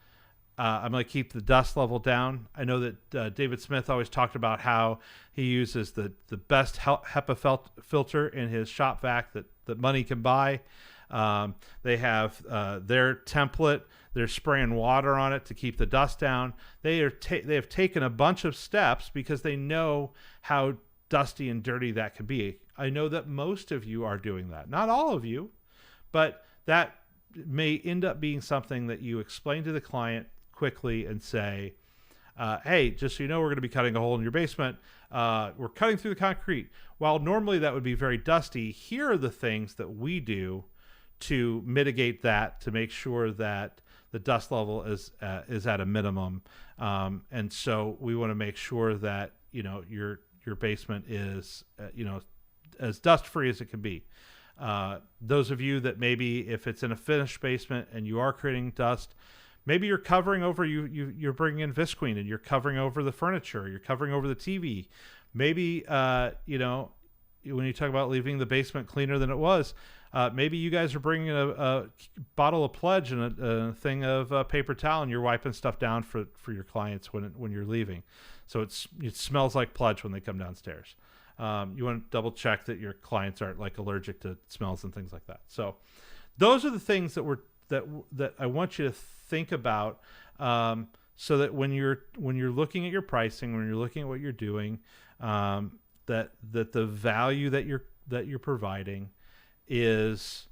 I'm going to keep the dust level down. I know that David Smith always talked about how he uses the best HEPA filter in his shop vac that money can buy. They have their template. They're spraying water on it to keep the dust down. They have taken a bunch of steps because they know how dusty and dirty that can be. I know that most of you are doing that. Not all of you, but that may end up being something that you explain to the client quickly and say, hey, just so you know, we're going to be cutting a hole in your basement. We're cutting through the concrete. While normally that would be very dusty, here are the things that we do to mitigate that, to make sure that the dust level is at a minimum, and so we want to make sure that your basement is as dust free as it can be. Those of you that maybe if it's in a finished basement and you are creating dust, maybe you're covering over you're bringing in Visqueen and you're covering over the furniture, you're covering over the TV. Maybe when you talk about leaving the basement cleaner than it was, maybe you guys are bringing a bottle of Pledge and a thing of paper towel, and you're wiping stuff down for your clients when you're leaving, so it smells like Pledge when they come downstairs. You want to double check that your clients aren't like allergic to smells and things like that. So those are the things that I want you to think about, so that when you're looking at your pricing, when you're looking at what you're doing, that the value that you're providing is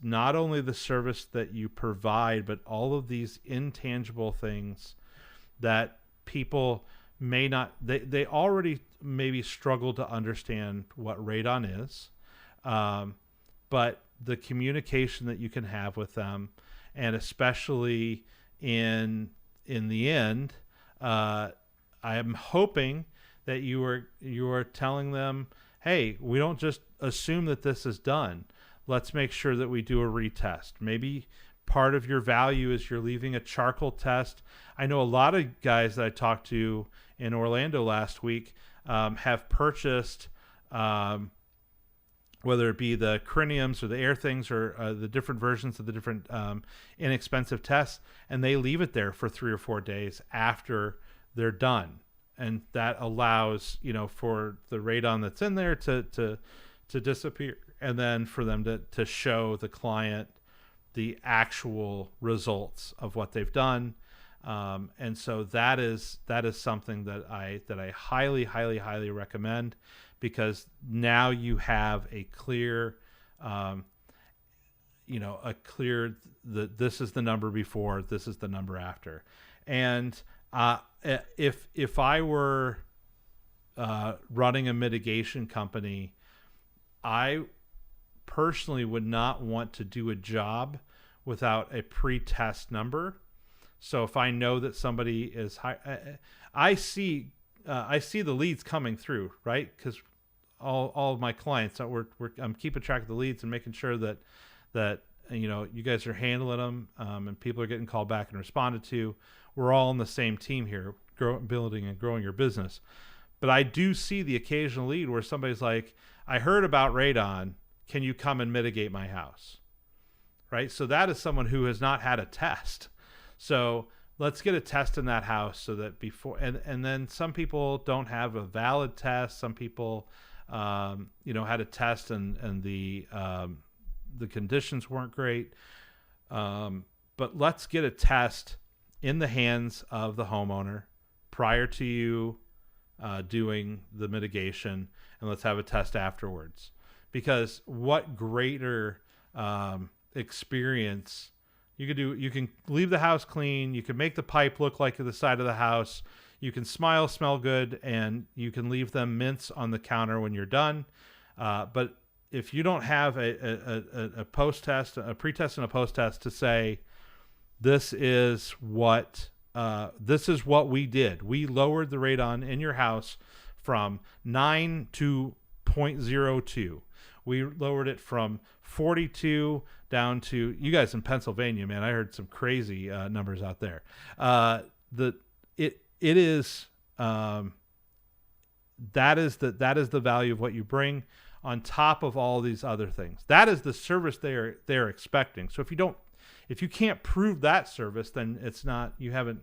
not only the service that you provide, but all of these intangible things that people may not, they already maybe struggle to understand what radon is, but the communication that you can have with them, and especially in the end, I am hoping that you are telling them, hey, we don't just assume that this is done. Let's make sure that we do a retest. Maybe part of your value is you're leaving a charcoal test. I know a lot of guys that I talked to in Orlando last week have purchased, whether it be the Criniums or the Air Things or the different versions of the different inexpensive tests, and they leave it there for 3 or 4 days after they're done. And that allows, for the radon that's in there to disappear, and then for them to show the client the actual results of what they've done. And so that is something that I highly, highly, highly recommend, because now you have a clear, this is the number before, this is the number after. And if I were running a mitigation company, I personally would not want to do a job without a pre-test number. So if I know that somebody is high, I see the leads coming through, right? Because all of my clients, I'm keeping track of the leads and making sure that you guys are handling them, and people are getting called back and responded to. We're all on the same team here, building and growing your business. But I do see the occasional lead where somebody's like, I heard about radon. Can you come and mitigate my house? Right? So that is someone who has not had a test. So let's get a test in that house so that before, and then some people don't have a valid test. Some people, had a test and the conditions weren't great. But let's get a test in the hands of the homeowner prior to you doing the mitigation, and let's have a test afterwards. Because what greater experience you could do? You can leave the house clean, you can make the pipe look like the side of the house, you can smell good, and you can leave them mints on the counter when you're done. But if you don't have a post-test, a pre-test and a post-test to say, this is what we did. We lowered the radon in your house from 9 to 0.02. We lowered it from 42 down to, you guys in Pennsylvania, man, I heard some crazy numbers out there. It is that is the value of what you bring on top of all these other things. That is the service they're expecting. So if you can't prove that service, then it's not, you haven't,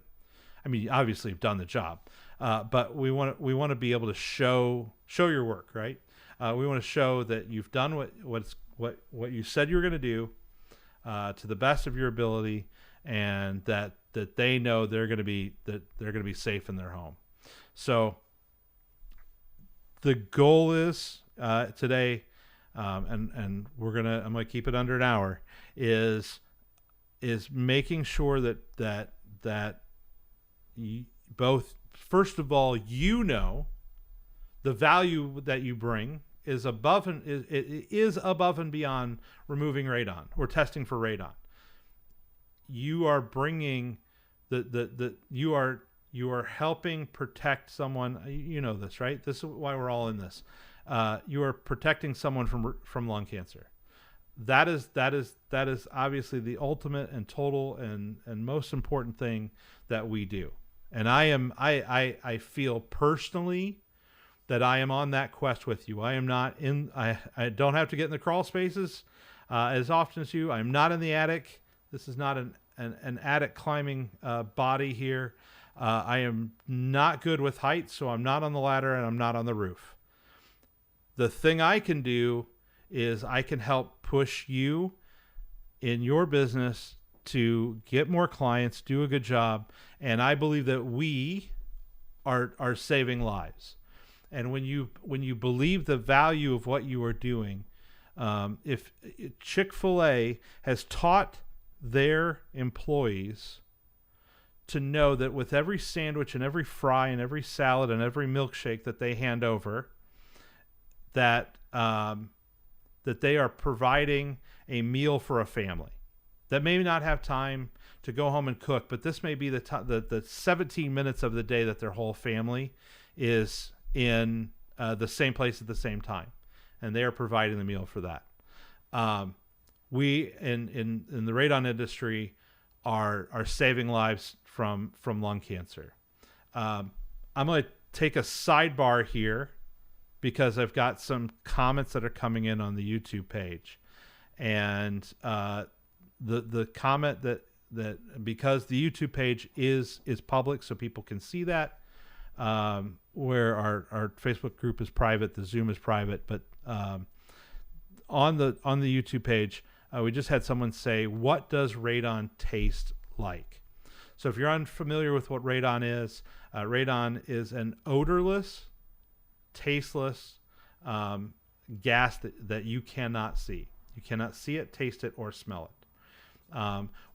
I mean, obviously you've done the job, but we want to be able to show your work, right? We want to show that you've done what you said you were going to do, to the best of your ability, and that they know they're going to be safe in their home. So the goal is today, and I'm gonna keep it under an hour, is making sure that you both, first of all, the value that you bring is above and beyond removing radon or testing for radon. you are bringing you are helping protect someone. You know this, right? This is why we're all in this. You are protecting someone from lung cancer. That is obviously the ultimate and total and most important thing that we do. And I feel personally that I am on that quest with you. I am not in. I don't have to get in the crawl spaces as often as you. I'm not in the attic. This is not an attic climbing body here. I am not good with heights, so I'm not on the ladder and I'm not on the roof. The thing I can do is I can help push you in your business to get more clients, do a good job, and I believe that we are saving lives. And when you believe the value of what you are doing, if Chick-fil-A has taught their employees to know that with every sandwich and every fry and every salad and every milkshake that they hand over, that that they are providing a meal for a family that may not have time to go home and cook, but this may be the 17 minutes of the day that their whole family is in the same place at the same time, and they are providing the meal for that. We in the radon industry are saving lives from lung cancer. I'm going to take a sidebar here because I've got some comments that are coming in on the YouTube page, and the comment that because the YouTube page is public, so people can see that, where our Facebook group is private, the Zoom is private, but on the YouTube page, we just had someone say, "What does radon taste like?" So if you're unfamiliar with what radon is an odorless, tasteless gas that you cannot see. You cannot see it, taste it, or smell it.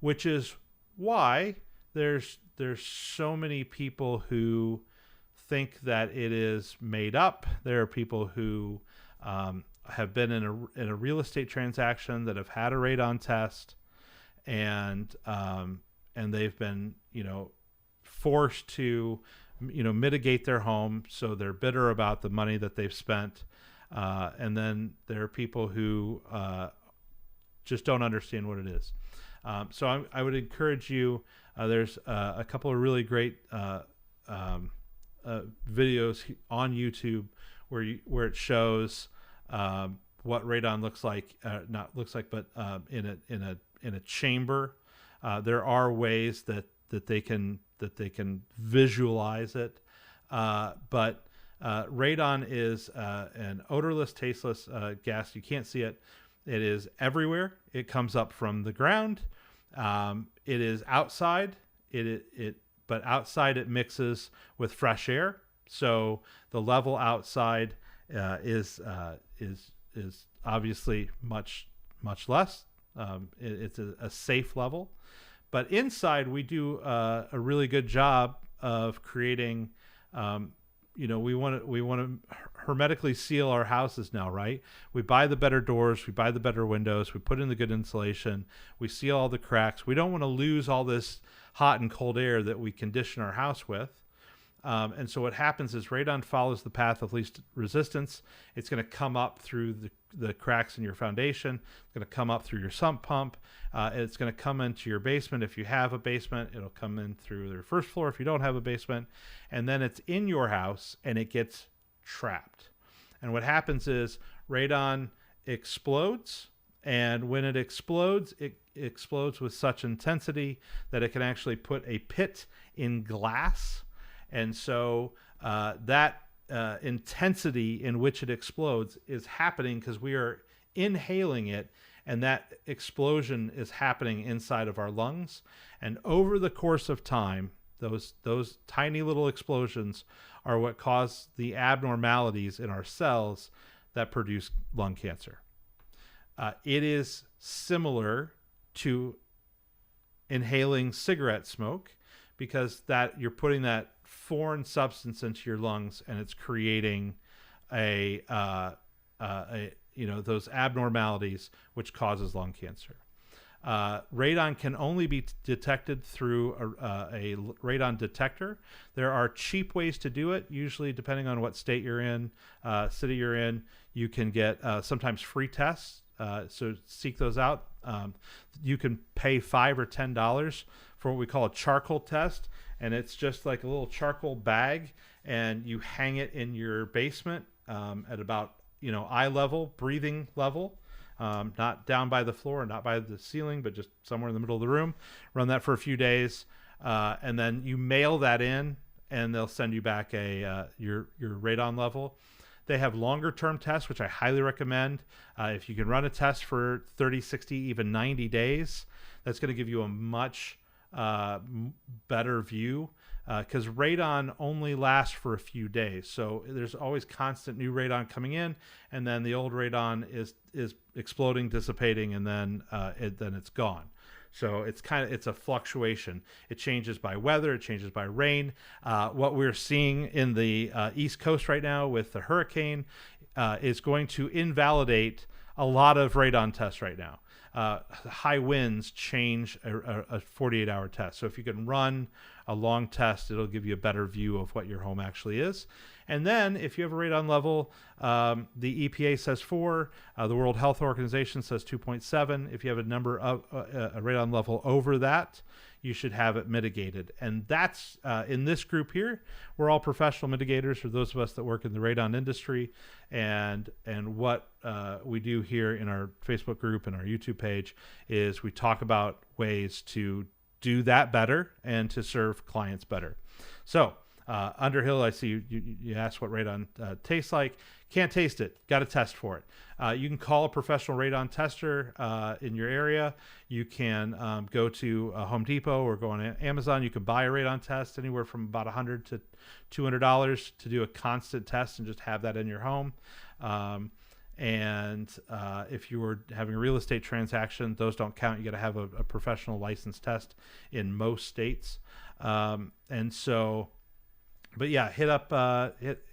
Which is why there's so many people who think that it is made up. There are people who have been in a real estate transaction that have had a radon test, and they've been forced to mitigate their home, so they're bitter about the money that they've spent, and then there are people who just don't understand what it is. So I would encourage you. There's a couple of really great videos on YouTube where it shows what radon looks like, but in a chamber. There are ways that they can visualize it, but radon is an odorless, tasteless gas. You can't see it. It is everywhere. It comes up from the ground. It is outside. But outside it mixes with fresh air. So the level outside is obviously much less. It's a safe level. But inside we do a really good job of creating. We want to hermetically seal our houses now, right? We buy the better doors, we buy the better windows, we put in the good insulation, we seal all the cracks. We don't want to lose all this hot and cold air that we condition our house with. And so what happens is radon follows the path of least resistance. It's going to come up through the cracks in your foundation. It's going to come up through your sump pump. It's going to come into your basement. If you have a basement, it'll come in through your first floor if you don't have a basement. And then it's in your house and it gets trapped. And what happens is radon explodes. And when it explodes with such intensity that it can actually put a pit in glass. And so that intensity in which it explodes is happening because we are inhaling it, and that explosion is happening inside of our lungs. And over the course of time, those tiny little explosions are what cause the abnormalities in our cells that produce lung cancer. It is similar to inhaling cigarette smoke because that you're putting that foreign substance into your lungs and it's creating those abnormalities which causes lung cancer. Radon can only be detected through a radon detector. There are cheap ways to do it, usually depending on what state you're in, city you're in. You can get sometimes free tests, so seek those out. You can pay $5 or $10 for what we call a charcoal test, and it's just like a little charcoal bag, and you hang it in your basement at about eye level, breathing level. Not down by the floor, not by the ceiling, but just somewhere in the middle of the room. Run that for a few days, and then you mail that in, and they'll send you back your radon level. They have longer term tests, which I highly recommend. If you can run a test for 30, 60, even 90 days, that's going to give you a much better view, because radon only lasts for a few days. So there's always constant new radon coming in, and then the old radon is exploding, dissipating, and then it's gone. So it's a fluctuation. It changes by weather. It changes by rain. What we're seeing in the East Coast right now with the hurricane is going to invalidate a lot of radon tests right now. High winds change a 48-hour test. So if you can run a long test, it'll give you a better view of what your home actually is. And then if you have a radon level, the EPA says 4, the World Health Organization says 2.7. If you have a number of a radon level over that, you should have it mitigated. And that's in this group here, we're all professional mitigators, for those of us that work in the radon industry. And what we do here in our Facebook group and our YouTube page is we talk about ways to do that better and to serve clients better. So Underhill, I see you asked what radon tastes like. Can't taste it. Got to test for it. You can call a professional radon tester in your area. You can go to Home Depot or go on Amazon. You can buy a radon test anywhere from about $100 to $200 to do a constant test and just have that in your home. And if you were having a real estate transaction, those don't count. You got to have a professional license test in most states. And so, but yeah, hit up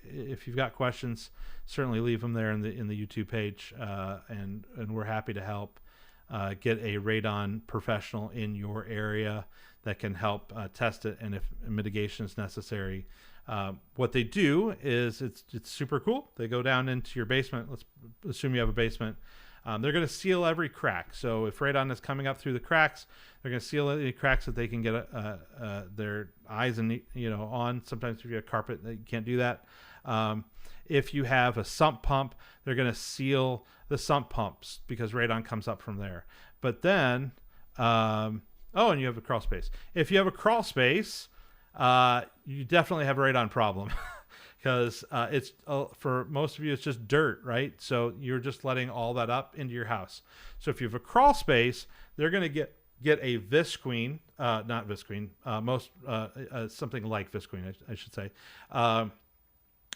if you've got questions, certainly leave them there in the YouTube page, and we're happy to help get a radon professional in your area that can help test it, and if mitigation is necessary. What they do is it's super cool. They go down into your basement. Let's assume you have a basement. They're going to seal every crack. So if radon is coming up through the cracks, they're going to seal any cracks that they can get their eyes and on. Sometimes if you have carpet, you can't do that. If you have a sump pump, they're going to seal the sump pumps because radon comes up from there. But then, and you have a crawl space. If you have a crawl space, you definitely have a radon problem. Because it's for most of you, it's just dirt, right? So you're just letting all that up into your house. So if you have a crawl space, they're going to get a Visqueen, not Visqueen, something like Visqueen, I should say.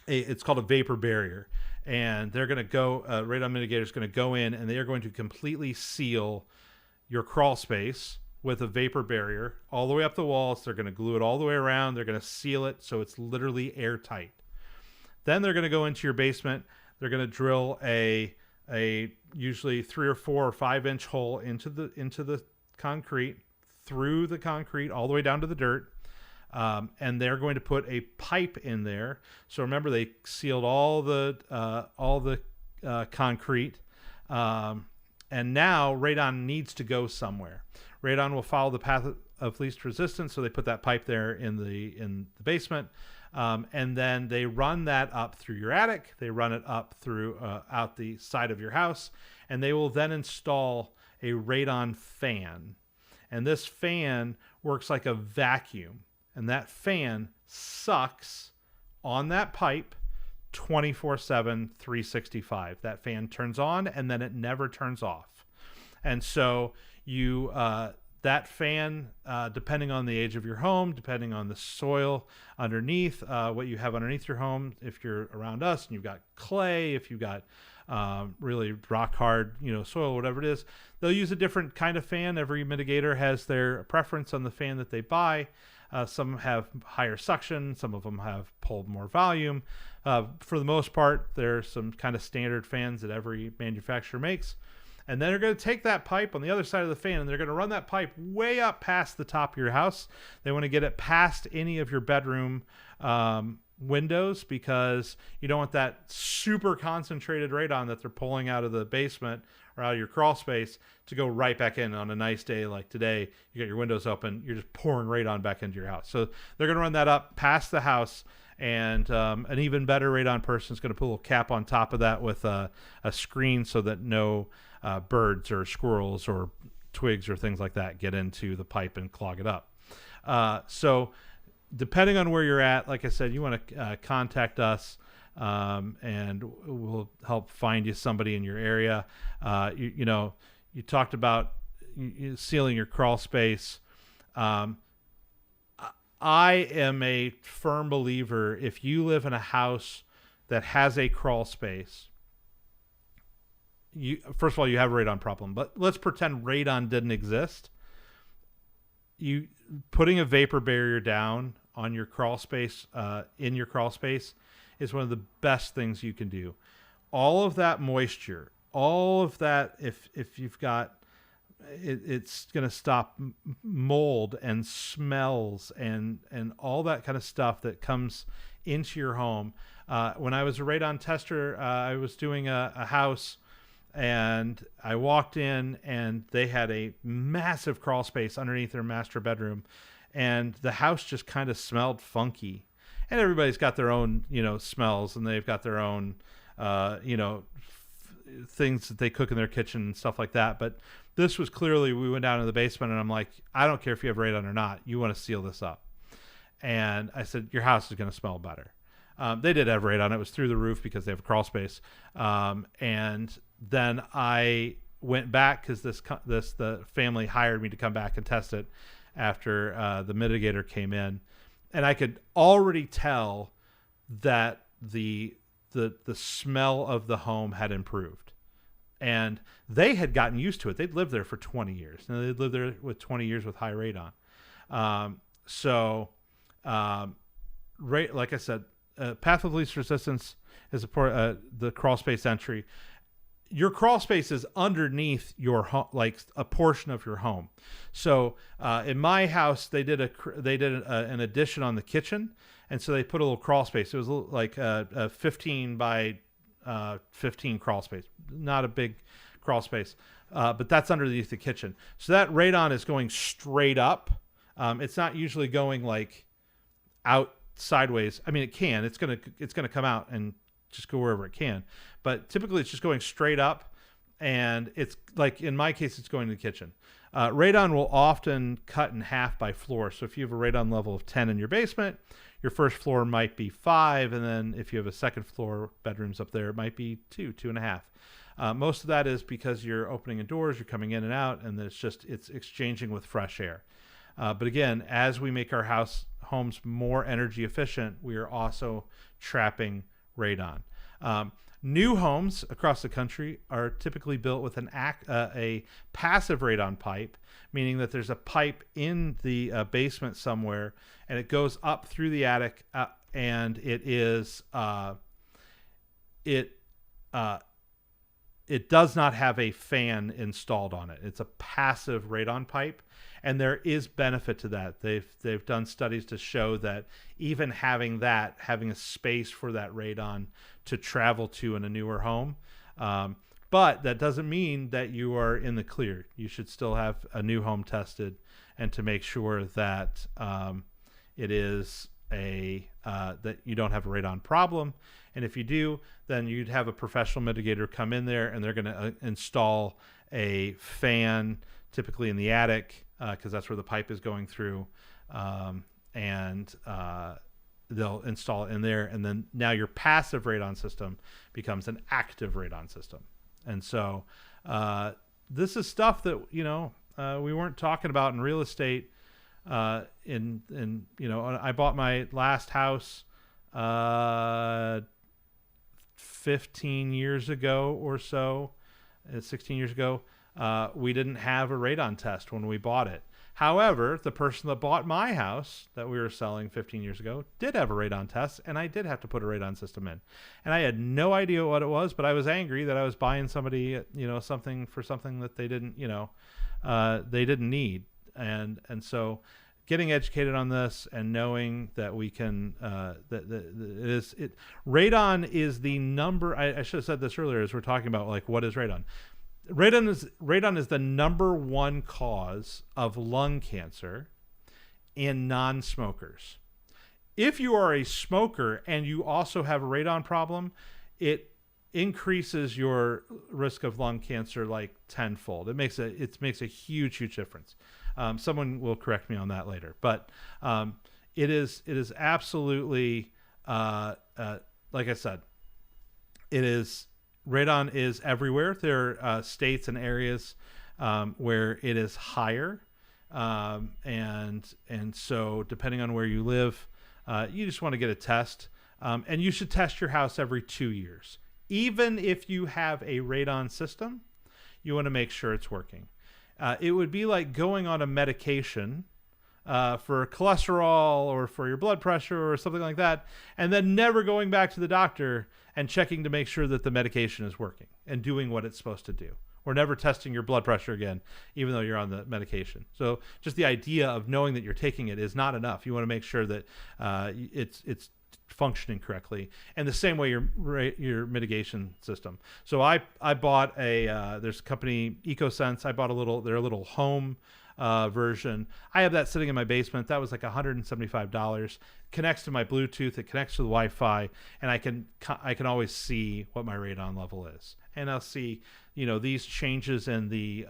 It's called a vapor barrier, and they're going to go. Radon mitigator is going to go in, and they are going to completely seal your crawl space with a vapor barrier all the way up the walls. They're going to glue it all the way around. They're going to seal it so it's literally airtight. Then they're going to go into your basement. They're going to drill a usually 3 or 4 or 5 inch hole into the concrete, through the concrete all the way down to the dirt, and they're going to put a pipe in there. So remember, they sealed all the concrete, and now radon needs to go somewhere. Radon will follow the path of least resistance, so they put that pipe there in the basement. And then they run that up through your attic. They run it up through out the side of your house, and they will then install a radon fan. And this fan works like a vacuum, and that fan sucks on that pipe 24/7, 365. That fan turns on, and then it never turns off. And so you that fan, depending on the age of your home, depending on the soil underneath, what you have underneath your home, if you're around us and you've got clay, if you've got really rock hard, soil, whatever it is, they'll use a different kind of fan. Every mitigator has their preference on the fan that they buy. Some have higher suction, some of them have pulled more volume. For the most part, there's some kind of standard fans that every manufacturer makes. And then they're going to take that pipe on the other side of the fan and they're going to run that pipe way up past the top of your house. They want to get it past any of your bedroom windows, because you don't want that super concentrated radon that they're pulling out of the basement or out of your crawl space to go right back in on a nice day like today. You got your windows open, you're just pouring radon back into your house. So they're going to run that up past the house, and an even better radon person is going to put a little cap on top of that with a screen so that no birds or squirrels or twigs or things like that get into the pipe and clog it up. So depending on where you're at, like I said, you want to contact us, and we'll help find you somebody in your area. You talked about sealing your crawl space. I am a firm believer, if you live in a house that has a crawl space, first of all, you have a radon problem, but let's pretend radon didn't exist. You putting a vapor barrier down on your crawl space, in your crawl space, is one of the best things you can do. All of that moisture, all of that, if you've got, it's going to stop mold and smells and all that kind of stuff that comes into your home. When I was a radon tester, I was doing a house, and I walked in and they had a massive crawl space underneath their master bedroom, and the house just kind of smelled funky. And everybody's got their own, smells, and they've got their own, things that they cook in their kitchen and stuff like that. But this was clearly, we went down to the basement, and I'm like, I don't care if you have radon or not, you want to seal this up. And I said, your house is going to smell better. They did have radon. It was through the roof because they have a crawl space. And then I went back because the family hired me to come back and test it after the mitigator came in, and I could already tell that the smell of the home had improved, and they had gotten used to it. They'd lived there for 20 years, and they'd lived there with 20 years with high radon. Like I said, path of least resistance is the crawl space entry. Your crawl space is underneath your home, like a portion of your home. So in my house, they did an addition on the kitchen, and so they put a little crawl space. It was like a 15 by 15 crawl space, not a big crawl space, but that's underneath the kitchen. So that radon is going straight up. It's not usually going like out sideways. I mean, it can. It's gonna come out and just go wherever it can, but typically it's just going straight up, and it's like, in my case, it's going to the kitchen. Radon will often cut in half by floor. So if you have a radon level of 10 in your basement, your first floor might be 5, and then if you have a second floor, bedrooms up there, it might be 2.5. Most of that is because you're opening doors, you're coming in and out, and it's exchanging with fresh air. But again, as we make our homes more energy efficient, we are also trapping radon. New homes across the country are typically built with a passive radon pipe, meaning that there's a pipe in the basement somewhere, and it goes up through the attic, and it does not have a fan installed on it. It's a passive radon pipe, and there is benefit to that. They've done studies to show that even having a space for that radon to travel to in a newer home, but that doesn't mean that you are in the clear. You should still have a new home tested, and to make sure that it is that you don't have a radon problem. And if you do, then you'd have a professional mitigator come in there, and they're going to install a fan, typically in the attic, because that's where the pipe is going through, and they'll install it in there. And then now your passive radon system becomes an active radon system. And so this is stuff that we weren't talking about in real estate. I bought my last house 15 years ago or so, 16 years ago. We didn't have a radon test when we bought it. However, the person that bought my house that we were selling 15 years ago did have a radon test, and I did have to put a radon system in. And I had no idea what it was, but I was angry that I was buying somebody, something for something that they didn't, they didn't need. And so getting educated on this and knowing that we can, radon is the number, I should have said this earlier as we're talking about like, what is radon? Radon is the number one cause of lung cancer in non-smokers. If you are a smoker and you also have a radon problem, it increases your risk of lung cancer like tenfold. It makes a huge difference. Someone will correct me on that later, but it is absolutely like I said, radon is everywhere. There are states and areas where it is higher, and so depending on where you live, you just want to get a test, and you should test your house every 2 years. Even if you have a radon system, you want to make sure it's working. It would be like going on a medication for cholesterol or for your blood pressure or something like that, and then never going back to the doctor and checking to make sure that the medication is working and doing what it's supposed to do, or never testing your blood pressure again, even though you're on the medication. So just the idea of knowing that you're taking it is not enough. You want to make sure that it's functioning correctly, and the same way your mitigation system. So I bought there's a company, EcoSense. I bought their little home version. I have that sitting in my basement. That was like $175. Connects to my Bluetooth. It connects to the Wi-Fi, and I can always see what my radon level is, and I'll see these changes in the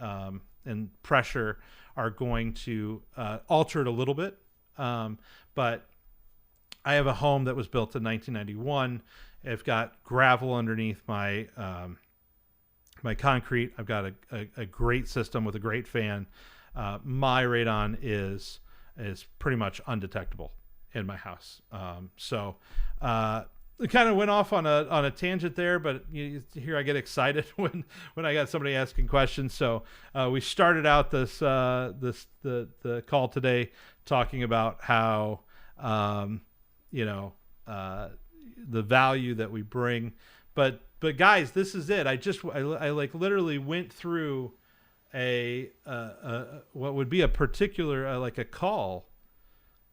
in pressure are going to alter it a little bit, but I have a home that was built in 1991. I've got gravel underneath my my concrete. I've got a great system with a great fan. My radon is pretty much undetectable in my house. So it kind of went off on a tangent there, but here I get excited when I got somebody asking questions. So we started out the call today talking about how the value that we bring, but guys, this is it. I like literally went through a what would be a particular like a call,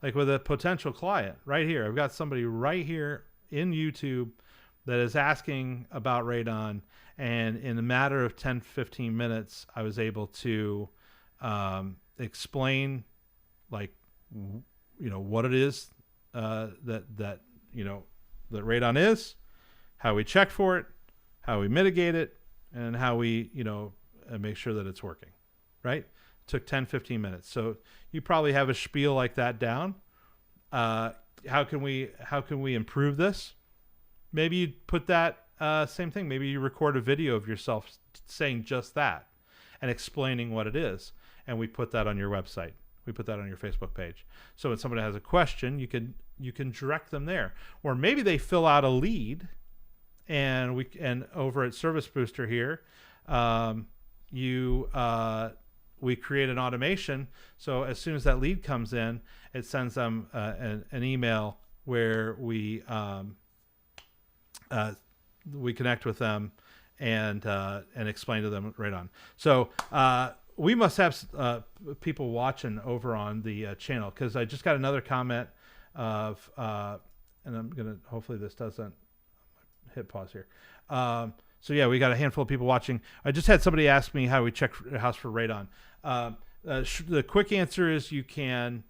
like with a potential client right here. I've got somebody right here in YouTube that is asking about radon, and in a matter of 10-15 minutes I was able to explain like what it is that radon is, how we check for it, how we mitigate it, and how we make sure that it's working. Right? It took 10-15 minutes. So you probably have a spiel like that down. How can we improve this? Maybe you put that same thing. Maybe you record a video of yourself saying just that and explaining what it is, and we put that on your website. We put that on your Facebook page. So when somebody has a question, you can direct them there. Or maybe they fill out a lead, and over at Service Booster here, we create an automation. So as soon as that lead comes in, it sends them an email where we connect with them and explain to them right on. So we must have people watching over on the channel, because I just got another comment of, and I'm gonna, hopefully this doesn't hit pause here. So yeah, we got a handful of people watching. I just had somebody ask me how we check a house for radon. The quick answer is you can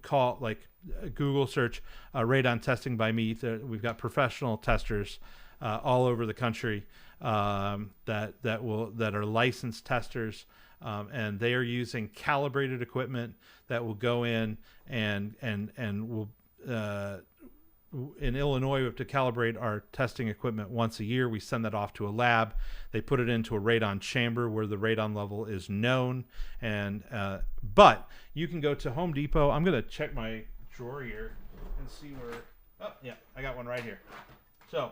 call, like, Google search radon testing by me. We've got professional testers all over the country that are licensed testers, and they are using calibrated equipment that will go in and will. In Illinois, we have to calibrate our testing equipment once a year. We send that off to a lab. They put it into a radon chamber where the radon level is known. And but you can go to Home Depot. I'm going to check my drawer here and see where. Oh, yeah, I got one right here. So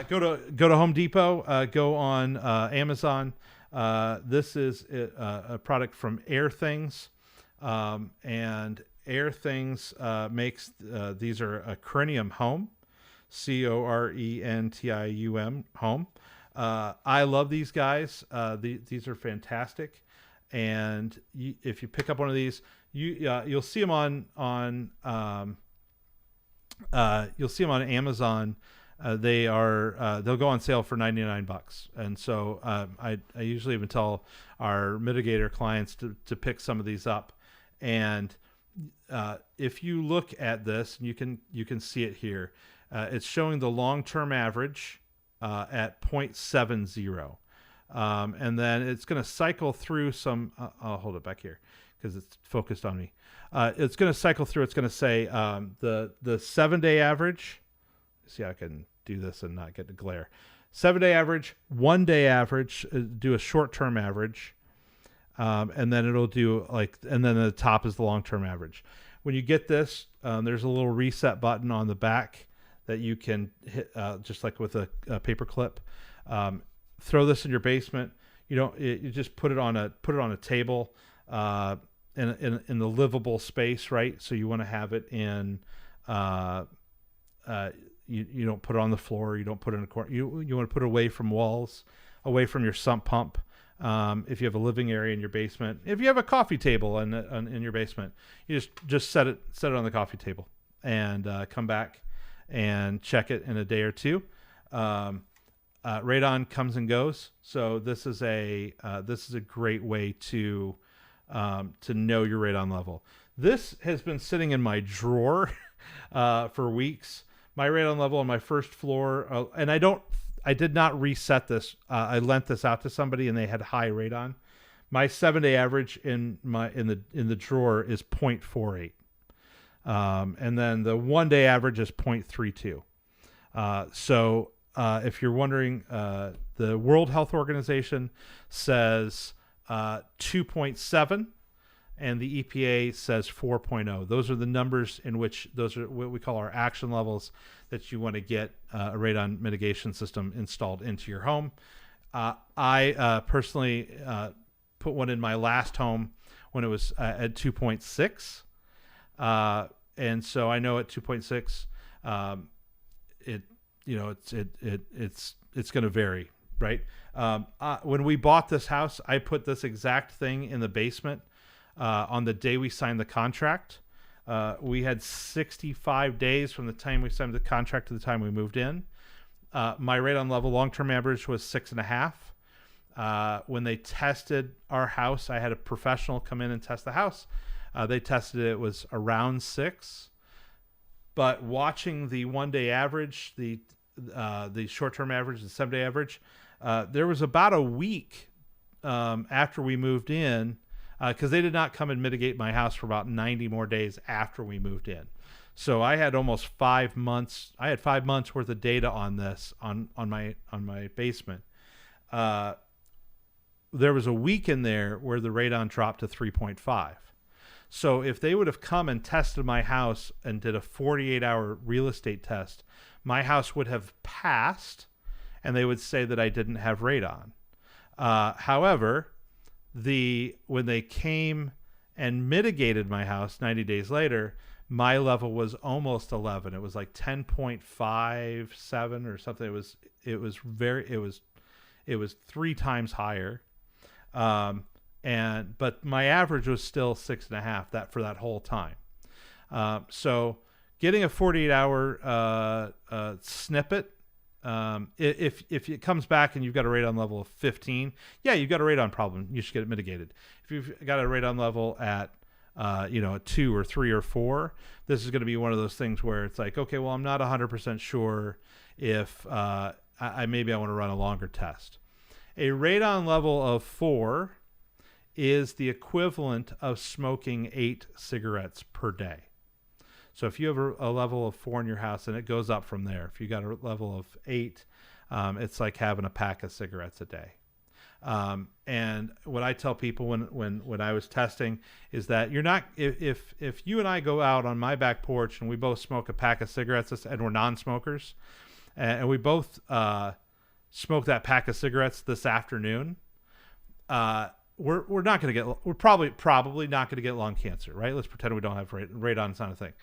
go to Home Depot. Go on Amazon. This is a product from Air Things. And Air Things makes these are a Corinium Home, Corentium Home. I love these guys. These are fantastic, and if you pick up one of these, you'll see them you'll see them on Amazon. They'll go on sale for $99, and so I usually even tell our mitigator clients to pick some of these up. And if you look at this, and you can see it here, it's showing the long-term average at 0.70, and then it's going to cycle through some. I'll hold it back here because it's focused on me. It's going to cycle through. It's going to say the 7-day average. See how I can do this and not get the glare. 7-day average, 1-day average. Do a short-term average. And then it'll do and then the top is the long-term average. When you get this, there's a little reset button on the back that you can hit, just like with a paper clip. Throw this in your basement. You just put it on a table, in the livable space, right? So you want to have it in, you don't put it on the floor. You don't put it in a corner. You want to put it away from walls, away from your sump pump. If you have a living area in your basement, if you have a coffee table in your basement, you just set it on the coffee table and come back and check it in a day or two. Radon comes and goes, so this is a great way to know your radon level. This has been sitting in my drawer for weeks. My radon level on my first floor, and I did not reset this. I lent this out to somebody, and they had high radon. My 7-day average in the drawer is 0.48, and then the 1-day average is 0.32. So if you're wondering, the World Health Organization says 2.7, and the EPA says 4.0. Those are the numbers in which those are what we call our action levels that you want to get a radon mitigation system installed into your home. I personally put one in my last home when it was at 2.6, and so I know at 2.6, it's going to vary, right? When we bought this house, I put this exact thing in the basement. On the day we signed the contract, we had 65 days from the time we signed the contract to the time we moved in. My radon level long-term average was 6.5. When they tested our house, I had a professional come in and test the house. They tested it was around 6. But watching the 1-day average, the short-term average, the 7-day average, there was about a week after we moved in, because they did not come and mitigate my house for about 90 more days after we moved in. So I had almost 5 months. I had 5 months worth of data on this on my basement. There was a week in there where the radon dropped to 3.5. So if they would have come and tested my house and did a 48-hour real estate test, my house would have passed, and they would say that I didn't have radon. However, when they came and mitigated my house 90 days later, my level was almost 11. It was like 10.57 or something. It was 3 times higher. But my average was still 6.5 for that whole time. So getting a 48-hour snippet, if it comes back and you've got a radon level of 15, yeah, you've got a radon problem. You should get it mitigated. If you've got a radon level at 2 or 3 or 4, this is going to be one of those things where it's like, okay, well, I'm not 100% sure if maybe I want to run a longer test. A radon level of 4 is the equivalent of smoking 8 cigarettes per day. So if you have a level of 4 in your house, and it goes up from there. If you got a level of 8, it's like having a pack of cigarettes a day. And what I tell people when I was testing is that you're not, if you and I go out on my back porch and we both smoke a pack of cigarettes, and we're non-smokers, and we both smoke that pack of cigarettes this afternoon, we're not going to get, we're probably not going to get lung cancer, right? Let's pretend we don't have radon's not a thing.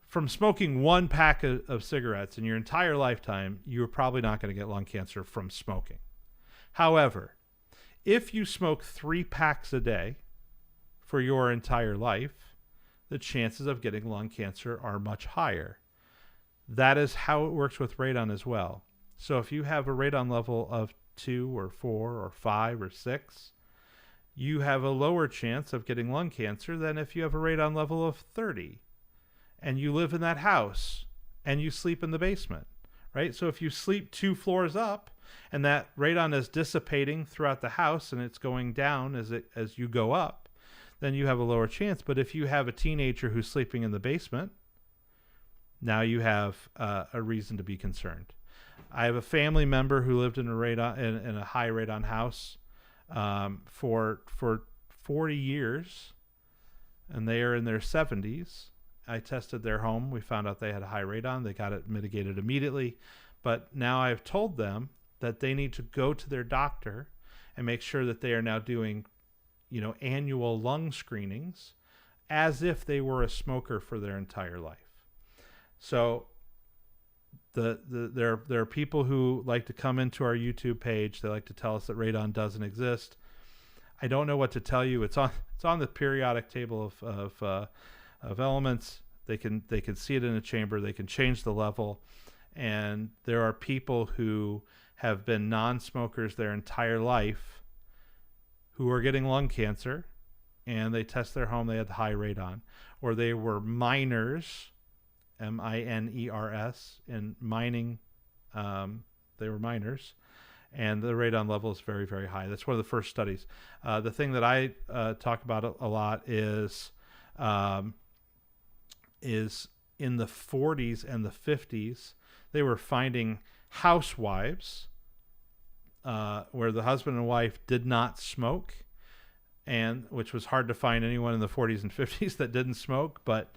From smoking one pack of cigarettes in your entire lifetime, you're probably not going to get lung cancer from smoking. However, if you smoke 3 packs a day for your entire life, the chances of getting lung cancer are much higher. That is how it works with radon as well. So if you have a radon level of 2 or 4 or 5 or 6, you have a lower chance of getting lung cancer than if you have a radon level of 30 and you live in that house and you sleep in the basement, right? So if you sleep 2 floors up and that radon is dissipating throughout the house and it's going down as you go up, then you have a lower chance. But if you have a teenager who's sleeping in the basement, now you have a reason to be concerned. I have a family member who lived in a high radon house for 40 years, and they are in their 70s. I tested their home. We found out they had high radon. They got it mitigated immediately. But now I've told them that they need to go to their doctor and make sure that they are now doing, annual lung screenings as if they were a smoker for their entire life. So there are people who like to come into our YouTube page. They like to tell us that radon doesn't exist. I don't know what to tell you. It's on the periodic table of elements. They can see it in a chamber. They can change the level, and there are people who have been non-smokers their entire life who are getting lung cancer, and they test their home. They had high radon, or they were miners. MINERS in mining. They were miners, and the radon level is very, very high. That's one of the first studies. The thing that I talk about a lot is in the 40s and the 50s, they were finding housewives where the husband and wife did not smoke, and which was hard to find anyone in the 40s and 50s that didn't smoke, but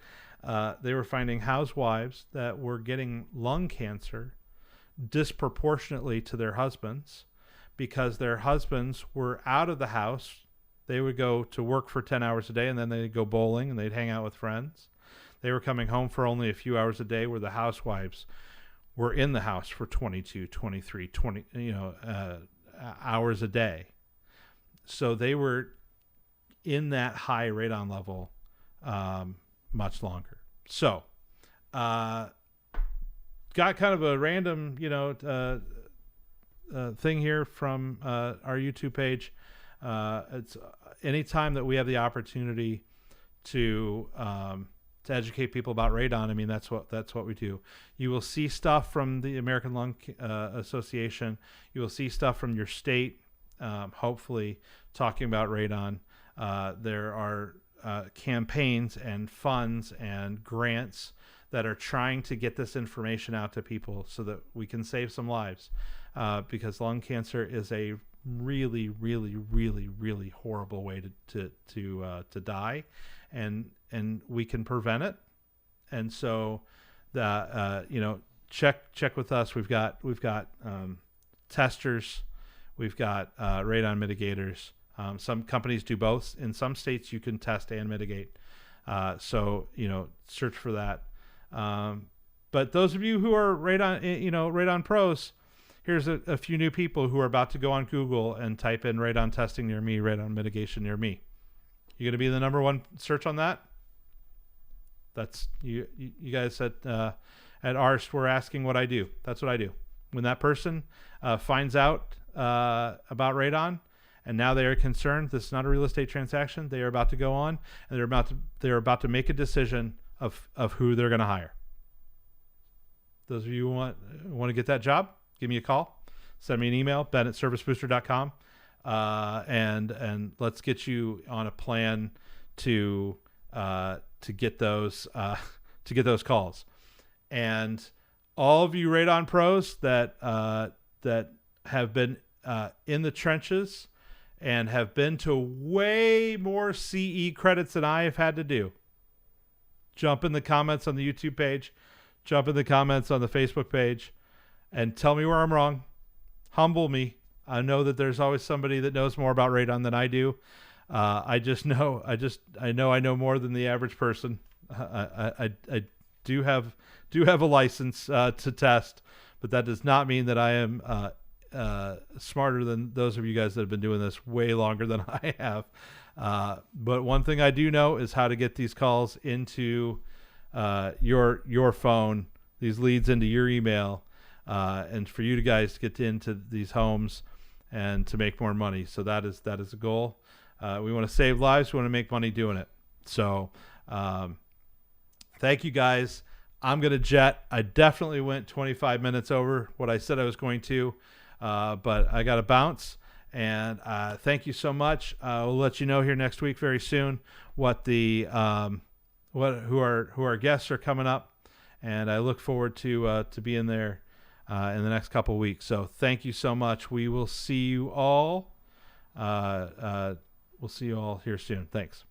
they were finding housewives that were getting lung cancer disproportionately to their husbands because their husbands were out of the house. They would go to work for 10 hours a day, and then they'd go bowling and they'd hang out with friends. They were coming home for only a few hours a day, where the housewives were in the house for 22, 23, 20, hours a day. So they were in that high radon level much longer. So got kind of a random thing here from our YouTube page. It's anytime that we have the opportunity to educate people about radon, I mean, that's what we do. You will see stuff from the American Lung Association. You will see stuff from your state, hopefully talking about radon. There are campaigns and funds and grants that are trying to get this information out to people so that we can save some lives, because lung cancer is a really, really, really, really horrible way to die, and we can prevent it. And so check with us. We've got testers, we've got radon mitigators. Some companies do both. In some states, you can test and mitigate. So search for that. But those of you who are radon pros, here's a few new people who are about to go on Google and type in radon testing near me, radon mitigation near me. You going to be the number one search on that? That's you guys at ARST were asking what I do. That's what I do. When that person finds out about radon, and now they are concerned, this is not a real estate transaction. They are about to go on, and they're about to make a decision of who they're going to hire. Those of you who want to get that job, give me a call. Send me an email, ben@servicebooster.com, and let's get you on a plan to get those calls. And all of you radon pros that have been in the trenches and have been to way more CE credits than I have had to do, jump in the comments on the YouTube page, jump in the comments on the Facebook page, and tell me where I'm wrong. Humble me. I know that there's always somebody that knows more about radon than I do. I know more than the average person. I do have a license to test, but that does not mean that I am smarter than those of you guys that have been doing this way longer than I have. But one thing I do know is how to get these calls into your phone, these leads into your email, and for you guys to get into these homes and to make more money. So that is a goal. We want to save lives. We want to make money doing it. So thank you guys. I'm going to jet. I definitely went 25 minutes over what I said I was going to, but I got to bounce. And thank you so much. We'll let you know here next week very soon what who our guests are coming up, and I look forward to being there in the next couple of weeks. So thank you so much. We will see you all. We'll see you all here soon. Thanks.